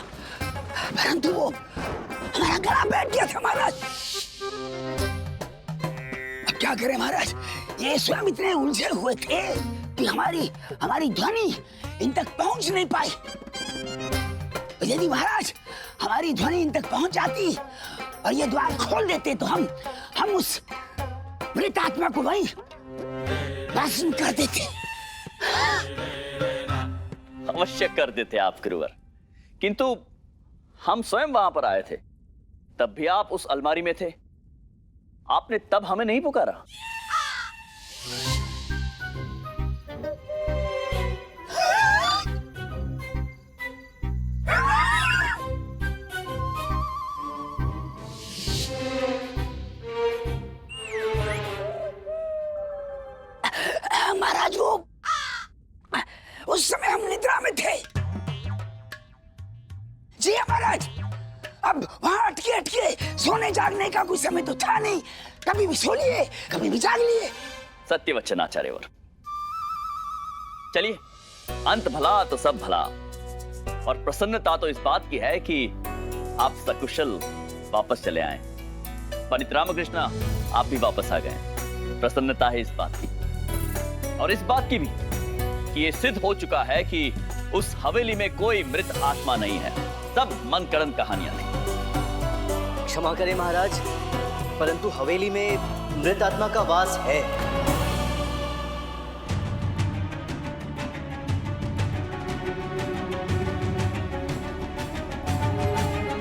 परंतु वो हमारा गला बैठ गया था महाराज। अब क्या करें महाराज, ये स्वयं इतने उलझे हुए थे कि हमारी ध्वनि इन तक पहुंच नहीं पाई। यदि महाराज हमारी ध्वनि इन तक पहुंच जाती और ये द्वार खोल देते तो हम उस मृत आत्मा को वहीं भस्म कर देते। अवश्य कर देते आप गुरुवर, किंतु हम स्वयं वहां पर आए थे, तब भी आप उस अलमारी में थे। आपने तब हमें नहीं पुकारा। महाराज वो उस समय हम निद्रा में थे। जी महाराज, अब वहां अटके अटके सोने जागने का कोई समय तो था नहीं, कभी भी सो लिए कभी भी जाग लिए। सत्य वचन आचार्यवर। चलिए, अंत भला तो सब भला, और प्रसन्नता तो इस बात की है कि आप सकुशल वापस चले आए। पंडित रामकृष्ण आप भी वापस आ गए। प्रसन्नता है इस बात की, और इस बात की भी कि ये सिद्ध हो चुका है कि उस हवेली में कोई मृत आत्मा नहीं है, सब मनगढ़ंत कहानियां नहीं। क्षमा करें महाराज, परंतु हवेली में मृत आत्मा का वास है।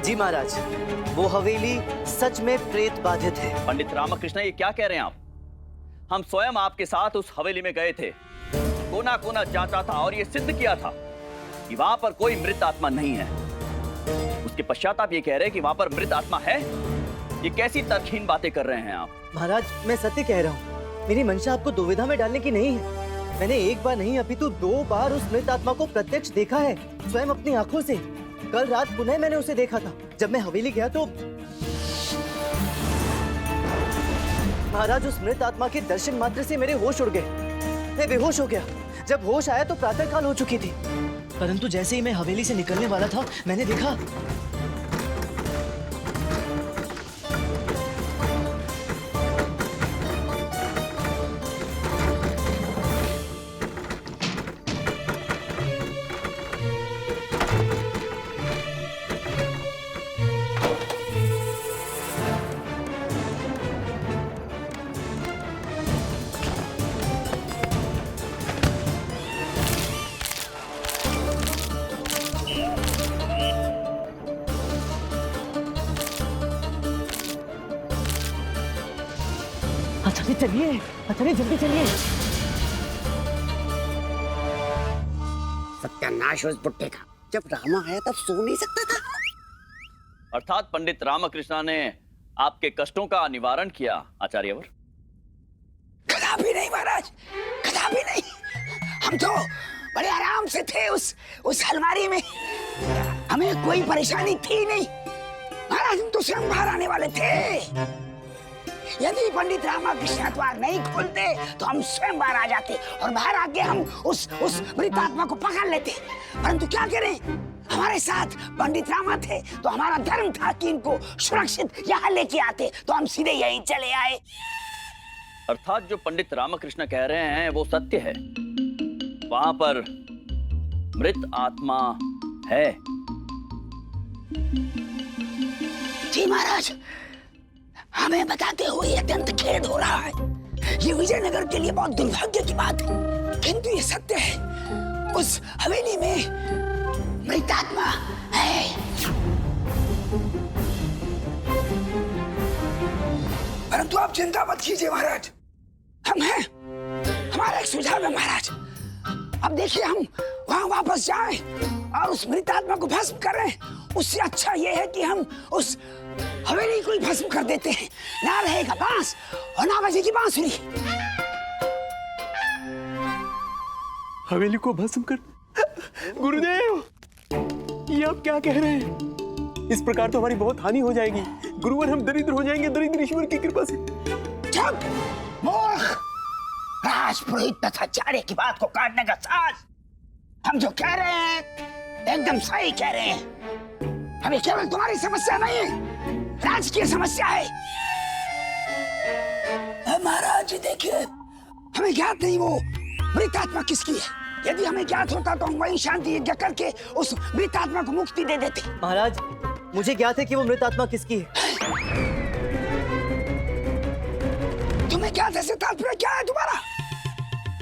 जी महाराज, वो हवेली सच में प्रेत बाधित है। पंडित रामकृष्ण, ये क्या कह रहे हैं आप? हम स्वयं आपके साथ उस हवेली में गए थे, कोना कोना जांचा था और ये सिद्ध किया था कि वहां पर कोई मृत आत्मा नहीं है। उसके पश्चात आप ये कह रहे हैं कि वहां पर मृत आत्मा है? ये कैसी तर्कहीन बातें कर रहे हैं आप? महाराज, मैं सत्य कह रहा हूँ, मेरी मंशा आपको दुविधा में डालने की नहीं है। मैंने एक बार नहीं अपितु 2 बार उस मृत आत्मा को प्रत्यक्ष देखा है, स्वयं अपनी आंखों से। कल रात पुनः मैंने उसे देखा था। जब मैं हवेली गया तो महाराज, उस मृत आत्मा के दर्शन मात्र से मेरे होश उड़ गए। मैं बेहोश हो गया। जब होश आया तो प्रातःकाल हो चुकी थी, परंतु जैसे ही मैं हवेली से निकलने वाला था, मैंने देखा चलिए, चलिए जल्दी चलिए। सत्यानाश उस बुट्टे का, जब रामा आया तब सो नहीं सकता था। अर्थात पंडित रामकृष्ण ने आपके कष्टों का निवारण किया आचार्यवर? कदापि नहीं महाराज, कदापि नहीं। हम तो बड़े आराम से थे उस अलमारी में, हमें कोई परेशानी थी नहीं महाराज। हम तो स्वयं बाहर आने वाले थे। यदि पंडित रामकृष्ण द्वार नहीं खोलते तो हम स्वयं बाहर आ जाते और बाहर आके हम उस मृत आत्मा को पकड़ लेते। परंतु क्या करें, हमारे साथ पंडित रामा थे तो हमारा धर्म था कि इनको सुरक्षित यहाँ लेके आते, तो हम सीधे यहीं चले आए। अर्थात जो पंडित रामकृष्ण कह रहे हैं वो सत्य है, वहां पर मृत आत्मा है। जी महाराज, हमें बताते हुए अत्यंत खेद हो रहा है। ये विजयनगर के लिए बहुत दुर्भाग्य की बात है, किंतु ये सत्य है। उस हवेली में मृत आत्मा है। परंतु आप चिंता मत कीजिए महाराज, हम हैं। हमारा एक सुझाव है महाराज। अब देखिए, हम वहां वापस जाएं और उस मृत आत्मा को भस्म करें, उससे अच्छा ये है कि हम उस हवेली को ही भस्म कर देते हैं। ना रहेगा बांस और ना बजेगी बांसुरी। हवेली को भस्म कर? गुरुदेव, ये आप क्या कह रहे हैं? इस प्रकार तो हमारी बहुत हानि हो जाएगी। गुरुवर, हम दरिद्र हो जाएंगे दरिद्र ईश्वर की कृपा से। चुप मूर्ख! राजपुरोहित तथा आचार्य की बात को काटने का साहस हम जो कह रहे हैं एकदम सही कह रहे हैं। हमें केवल तुम्हारी समस्या नहीं है, राजकीय समस्या है। महाराज देखिए, हमें ज्ञात नहीं वो मृत आत्मा किसकी है। यदि हमें ज्ञात होता तो हम वही शांति यज्ञ करके उस मृत आत्मा को मुक्ति दे देते। महाराज, मुझे ज्ञात है कि वो मृत आत्मा किसकी है। तुम्हें ज्ञात है, तात्पर्य क्या है तुम्हारा?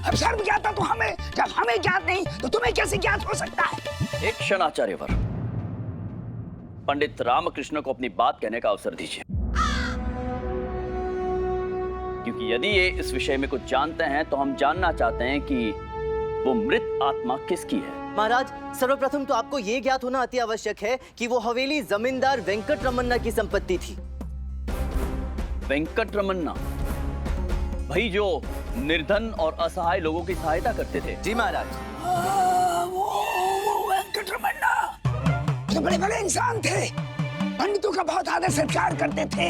अब सर्व ज्ञात तो हमें, जब हमें ज्ञात नहीं तो तुम्हें कैसे ज्ञात हो सकता है? एक क्षण आचार्यवर, पंडित रामकृष्ण को अपनी बात कहने का अवसर दीजिए, क्योंकि यदि ये इस विषय में कुछ जानते हैं तो हम जानना चाहते हैं कि वो मृत आत्मा किसकी है। महाराज, सर्वप्रथम तो आपको ये ज्ञात होना अति आवश्यक है कि वो हवेली जमींदार वेंकट रमन्ना की संपत्ति थी। वेंकट रमन्ना, भाई जो निर्धन और असहाय लोगों की सहायता करते थे। जी महाराज। वो वेंकट रमन्ना तो बड़े बड़े इंसान थे, पंडितों का बहुत आदर सत्कार करते थे,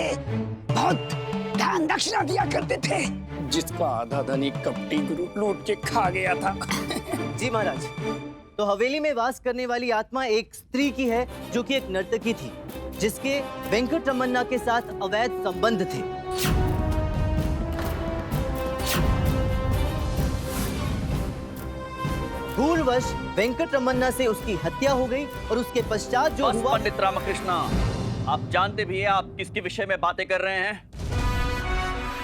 बहुत दान दक्षिणा दिया करते थे, जिसका आधा धन एक कपटी गुरु लूट के खा गया था। जी महाराज। तो हवेली में वास करने वाली आत्मा एक स्त्री की है जो कि एक नर्तकी थी, जिसके वेंकट रमन्ना के साथ अवैध संबंध थे। भूलवश वेंकट रमन्ना से उसकी हत्या हो गई और उसके पश्चात जो हुआ। पंडित रामकृष्ण, आप जानते भी हैं आप किसके विषय में बातें कर रहे हैं।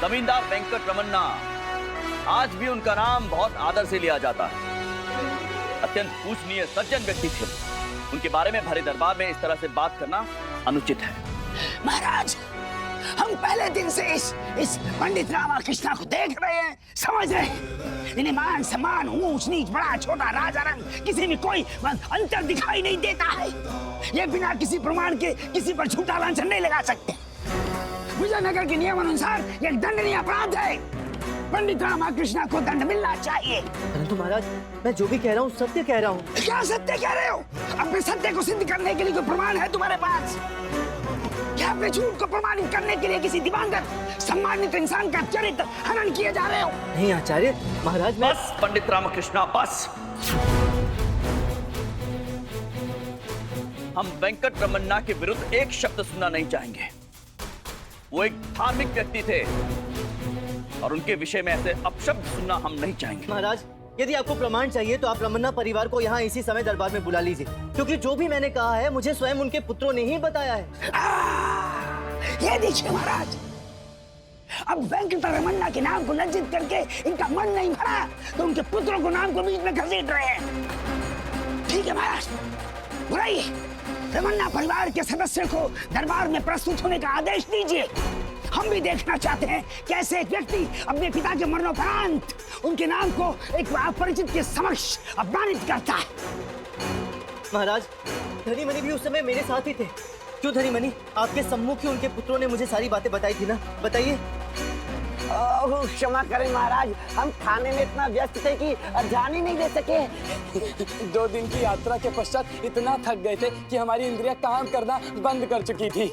जमींदार वेंकट रमन्ना, आज भी उनका नाम बहुत आदर से लिया जाता है। अत्यंत पूजनीय सज्जन व्यक्ति थे। उनके बारे में भरे दरबार में इस तरह से बात करना अनुचित है। महाराज, हम पहले दिन से इस पंडित रामकृष्ण को देख रहे हैं, समझ रहे हैं। इन्हें मान सम्मान, ऊंच नीच, बड़ा छोटा, राजा रंग, किसी में कोई अंतर दिखाई नहीं देता है। ये बिना किसी प्रमाण के किसी पर झूठा लांछन नहीं लगा सकते। विजयनगर के नियम अनुसार ये दंडनीय अपराध है। पंडित रामकृष्ण को दंड मिलना चाहिए। परंतु महाराज, मैं जो भी कह रहा हूँ सत्य कह रहा हूँ। क्या सत्य कह रहे हो? अपने सत्य को सिद्ध करने के लिए कोई प्रमाण है तुम्हारे पास? क्या अपने झूठ को प्रमाणित करने के लिए किसी दिवंगत सम्मानित इंसान का चरित्र हनन किए जा रहे हो? नहीं आचार्य, महाराज मैं... बस पंडित रामकृष्ण, बस। हम वेंकट रमन्ना के विरुद्ध एक शब्द सुनना नहीं चाहेंगे। वो एक धार्मिक व्यक्ति थे और उनके विषय में ऐसे अपशब्द सुनना हम नहीं चाहेंगे। महाराज, यदि आपको प्रमाण चाहिए तो आप रमन्ना परिवार को यहाँ इसी समय दरबार में बुला लीजिए, क्योंकि जो भी मैंने कहा है मुझे स्वयं उनके पुत्रों ने ही बताया है। ये देखिए महाराज, अब वेंकट रमन्ना के नाम को लज्जित करके इनका मन नहीं भरा तो उनके पुत्रों को नाम को बीच में घसीट रहे हैं। ठीक है महाराज, बुलाइए रमन्ना परिवार के सदस्य को दरबार में प्रस्तुत होने का आदेश दीजिए। हम भी देखना चाहते हैं कैसे एक व्यक्ति अपने पिता के मरणोपरांत उनके नाम को एक अपरिचित के समक्ष अपमानित करता है। महाराज, धनीमणि भी उस समय मेरे साथ ही थे। क्यों धनीमणि, आपके सम्मुख ही उनके पुत्रों ने मुझे सारी बातें बताई थी ना, बताइए। क्षमा करें महाराज, हम खाने में इतना व्यस्त थे कि ध्यान ही नहीं दे सके। 2 दिन की यात्रा के पश्चात इतना थक गए थे कि हमारी इंद्रियां काम करना बंद कर चुकी थी।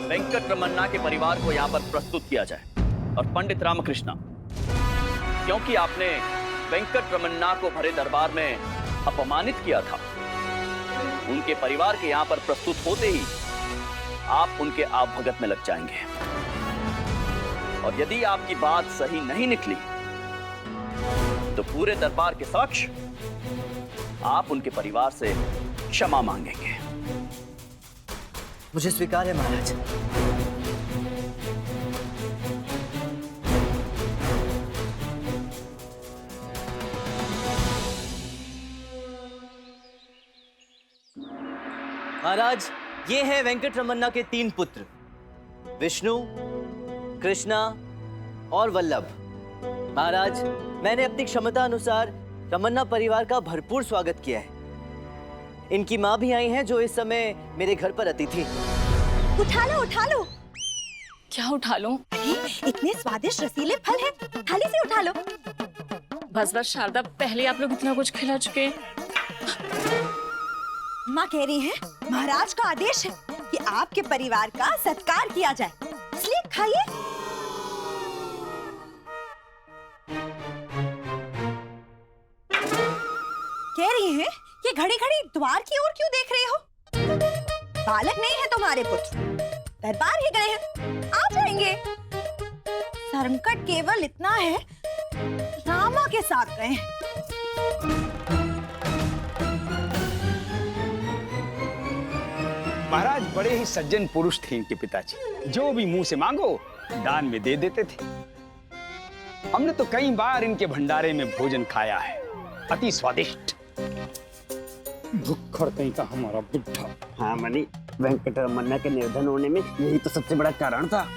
वेंकट रमन्ना के परिवार को यहाँ पर प्रस्तुत किया जाए। और पंडित रामकृष्ण, क्योंकि आपने वेंकट रमन्ना को भरे दरबार में अपमानित किया था, उनके परिवार के यहाँ पर प्रस्तुत होते ही आप उनके आवभगत में लग जाएंगे। और यदि आपकी बात सही नहीं निकली तो पूरे दरबार के समक्ष आप उनके परिवार से क्षमा मांगेंगे। मुझे स्वीकार है महाराज। महाराज, ये है वेंकट रमन्ना के 3 पुत्र, विष्णु, कृष्णा और वल्लभ। महाराज, मैंने अपनी क्षमता अनुसार रमन्ना परिवार का भरपूर स्वागत किया है। इनकी माँ भी आई हैं जो इस समय मेरे घर पर अतिथि। उठा लो, उठा लो। क्या उठा लूं? इतने स्वादिष्ट रसीले फल हैं, थाली से उठा लो। बस बस शारदा, पहले आप लोग इतना कुछ खिला चुके। माँ कह रही है महाराज का आदेश है कि आपके परिवार का सत्कार किया जाए, इसलिए खाइए। हैं ये घड़ी घड़ी द्वार की ओर क्यों देख रहे हो? बालक नहीं है तुम्हारे पुत्र, दरबार ही गए हैं, आ जाएंगे। संकट केवल इतना है, रामा के साथ गए हैं। महाराज बड़े ही सज्जन पुरुष थे इनके पिताजी, जो भी मुंह से मांगो दान में दे देते थे। हमने तो कई बार इनके भंडारे में भोजन खाया है, अति स्वादिष्ट। भुक्खड़ कहीं का हमारा बुढ़ा। हाँ मनी, वेंकटरमन्ना के निर्धन होने में यही तो सबसे बड़ा कारण था।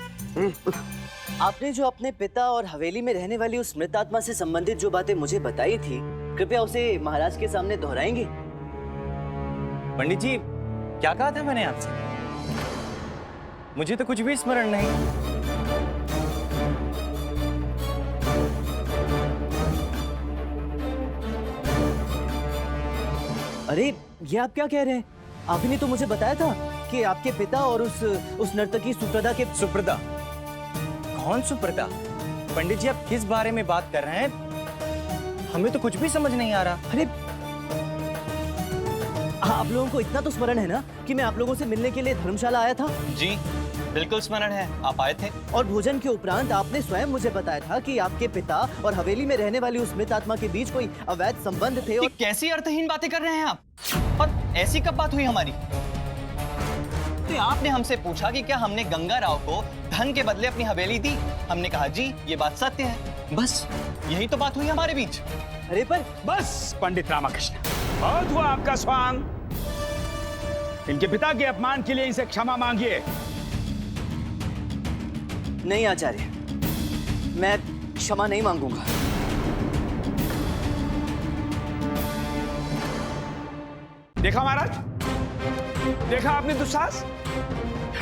आपने जो अपने पिता और हवेली में रहने वाली उस मृत आत्मा से संबंधित जो बातें मुझे बताई थी, कृपया उसे महाराज के सामने दोहराएंगे? पंडित जी, क्या कहा था मैंने आपसे? मुझे तो कुछ भी स्मरण नहीं। अरे ये आप क्या कह रहे हैं? आपने तो मुझे बताया था कि आपके पिता और उस नर्तकी सुप्रदा के। सुप्रदा? कौन सुप्रदा? पंडित जी, आप किस बारे में बात कर रहे हैं? हमें तो कुछ भी समझ नहीं आ रहा। अरे आप लोगों को इतना तो स्मरण है ना कि मैं आप लोगों से मिलने के लिए धर्मशाला आया था? जी बिल्कुल स्मरण है, आप आए थे। और भोजन के उपरांत आपने स्वयं मुझे बताया था कि आपके पिता और हवेली में रहने वाली उस मृत आत्मा के बीच कोई अवैध संबंध थे। और कैसी अर्थहीन बातें कर रहे हैं आप? और ऐसी कब बात हुई हमारी? तो आपने हमसे पूछा कि क्या हमने गंगा राव को धन के बदले अपनी हवेली दी? हमने कहा जी ये बात सत्य है। बस यही तो बात हुई हमारे बीच। अरे पर बस पंडित रामकृष्ण, बहुत हुआ आपका स्वांग। इनके पिता के अपमान के लिए इनसे क्षमा मांगिए। नहीं आचार्य, मैं क्षमा नहीं मांगूंगा। देखा महाराज, देखा आपने दुस्साहस?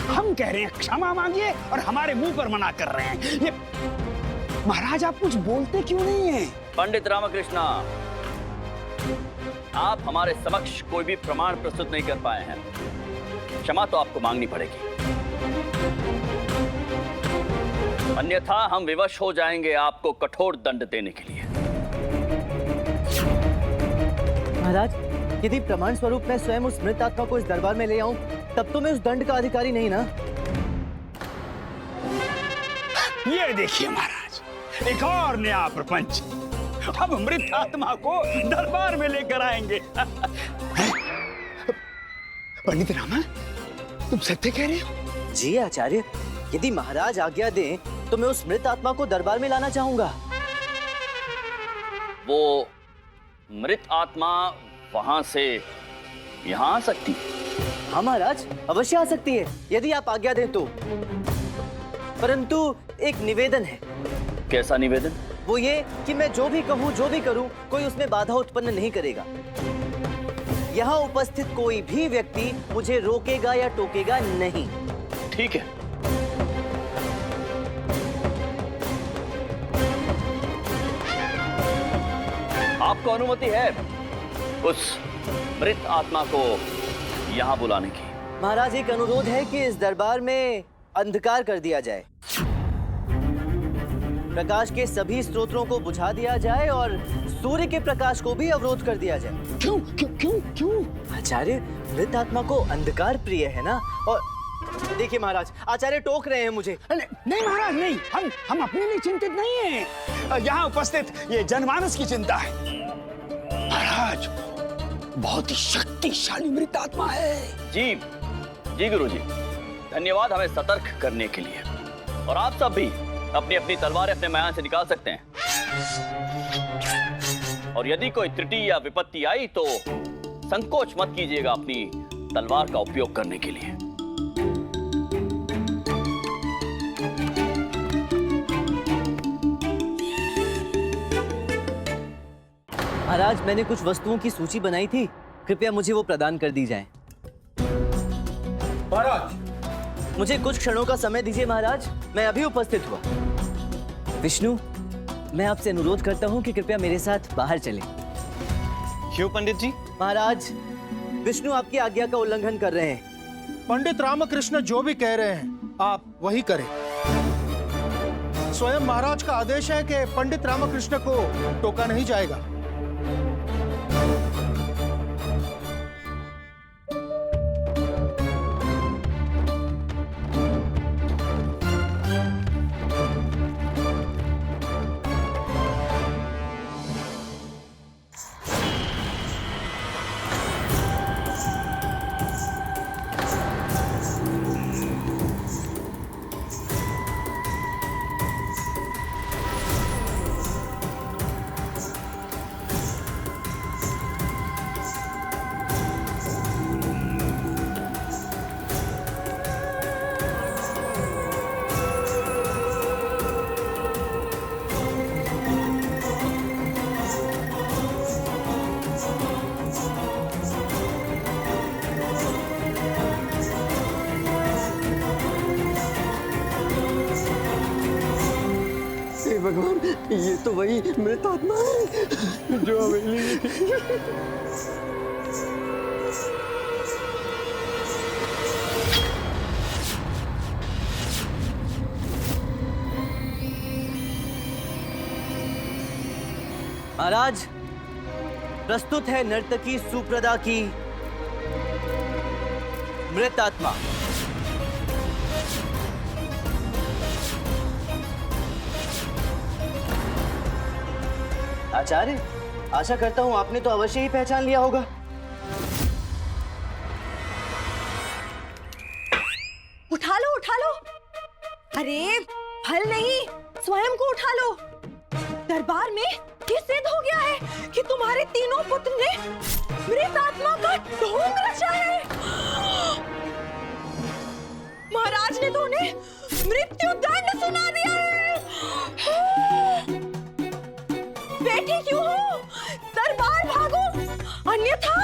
हम कह रहे हैं क्षमा मांगिए और हमारे मुंह पर मना कर रहे हैं। ये महाराज, आप कुछ बोलते क्यों नहीं हैं? पंडित रामकृष्ण, आप हमारे समक्ष कोई भी प्रमाण प्रस्तुत नहीं कर पाए हैं, क्षमा तो आपको मांगनी पड़ेगी, अन्यथा हम विवश हो जाएंगे आपको कठोर दंड देने के लिए। महाराज, यदि प्रमाण स्वरूप मैं स्वयं उस मृत आत्मा को इस दरबार में ले आऊं, तब तो मैं उस दंड का अधिकारी नहीं ना? ये देखिए महाराज, एक और नया प्रपंच। अब मृत आत्मा को दरबार में लेकर आएंगे। पंडित रामा, तुम सत्य कह रहे हो? जी आचार्य, यदि महाराज आज्ञा दें तो मैं उस मृत आत्मा को दरबार में लाना चाहूंगा। वो मृत आत्मा वहां से यहाँ आ सकती? हाँ महाराज, अवश्य आ सकती है, यदि आप आज्ञा दें तो। परंतु एक निवेदन है। कैसा निवेदन? वो ये कि मैं जो भी कहूँ, जो भी करूँ, कोई उसमें बाधा उत्पन्न नहीं करेगा। यहाँ उपस्थित कोई भी व्यक्ति मुझे रोकेगा या टोकेगा नहीं। ठीक है। आपको अनुमति है उस मृत आत्मा को यहाँ बुलाने की? महाराज, एक अनुरोध है कि इस दरबार में अंधकार कर दिया जाए, प्रकाश के सभी स्रोतों को बुझा दिया जाए और सूर्य के प्रकाश को भी अवरोध कर दिया जाए। क्यों क्यों क्यों क्यों? आचार्य, मृत आत्मा को अंधकार प्रिय है ना। और देखिए महाराज, आचार्य टोक रहे हैं मुझे। नहीं महाराज, नहीं, हम अपने लिए चिंतित नहीं हैं। यहाँ उपस्थित ये जनमानस की चिंता है। महाराज, बहुत ही शक्तिशाली मृत आत्मा है। जी जी गुरुजी, धन्यवाद हमें सतर्क करने के लिए। और आप सब भी अपनी अपनी तलवारें अपने म्यान से निकाल सकते हैं, और यदि कोई त्रुटि या विपत्ति आई तो संकोच मत कीजिएगा अपनी तलवार का उपयोग करने के लिए। महाराज, मैंने कुछ वस्तुओं की सूची बनाई थी, कृपया मुझे वो प्रदान कर दी जाए। महाराज, मुझे कुछ क्षणों का समय दीजिए महाराज, मैं अभी उपस्थित हुआ। विष्णु, मैं आपसे अनुरोध करता हूँ कि कृपया मेरे साथ बाहर चलें। क्यों पंडित जी? महाराज, विष्णु आपकी आज्ञा का उल्लंघन कर रहे हैं। पंडित रामकृष्ण जो भी कह रहे हैं आप वही करें। स्वयं महाराज का आदेश है कि पंडित रामकृष्ण को टोका नहीं जाएगा। ये तो वही मृत आत्मा है जो हवेली में थी। महाराज, प्रस्तुत है नर्तकी सुप्रदा की मृत आत्मा। आचार्य, आशा करता हूं आपने तो अवश्य ही पहचान लिया होगा। उठा लो, उठा लो। अरे फल नहीं, स्वयं को उठा लो। दरबार में ये सिद्ध हो गया है कि तुम्हारे तीनों पुत्र ने मृत आत्मा का ढोंग रचा है। महाराज ने तो उन्हें मृत्यु दंड सुना दिया है। बैठी क्यों हो? दरबार भागो, अन्यथा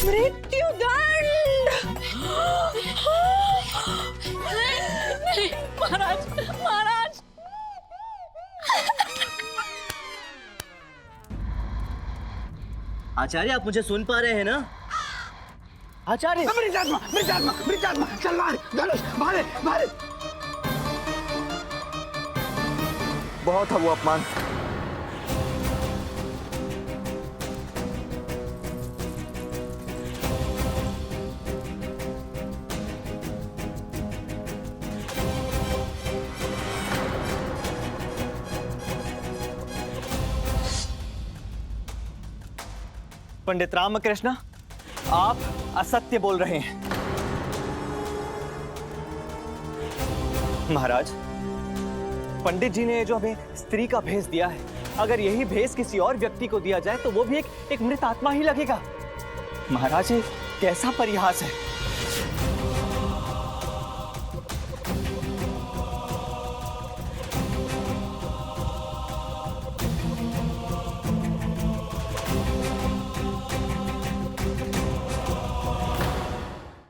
मृत्यु दंड। महाराज, महाराज। आचार्य, आप मुझे सुन पा रहे हैं ना? आचार्य, मृतात्मा, मृतात्मा, मृतात्मा, चल बाहर, धनुष, बाहर, बाहर। बहुत था वो अपमान। पंडित रामकृष्ण, आप असत्य बोल रहे हैं। महाराज, पंडित जी ने जो हमें स्त्री का भेष दिया है, अगर यही भेष किसी और व्यक्ति को दिया जाए तो वो भी एक मृत आत्मा ही लगेगा। महाराज, ये कैसा परिहास है।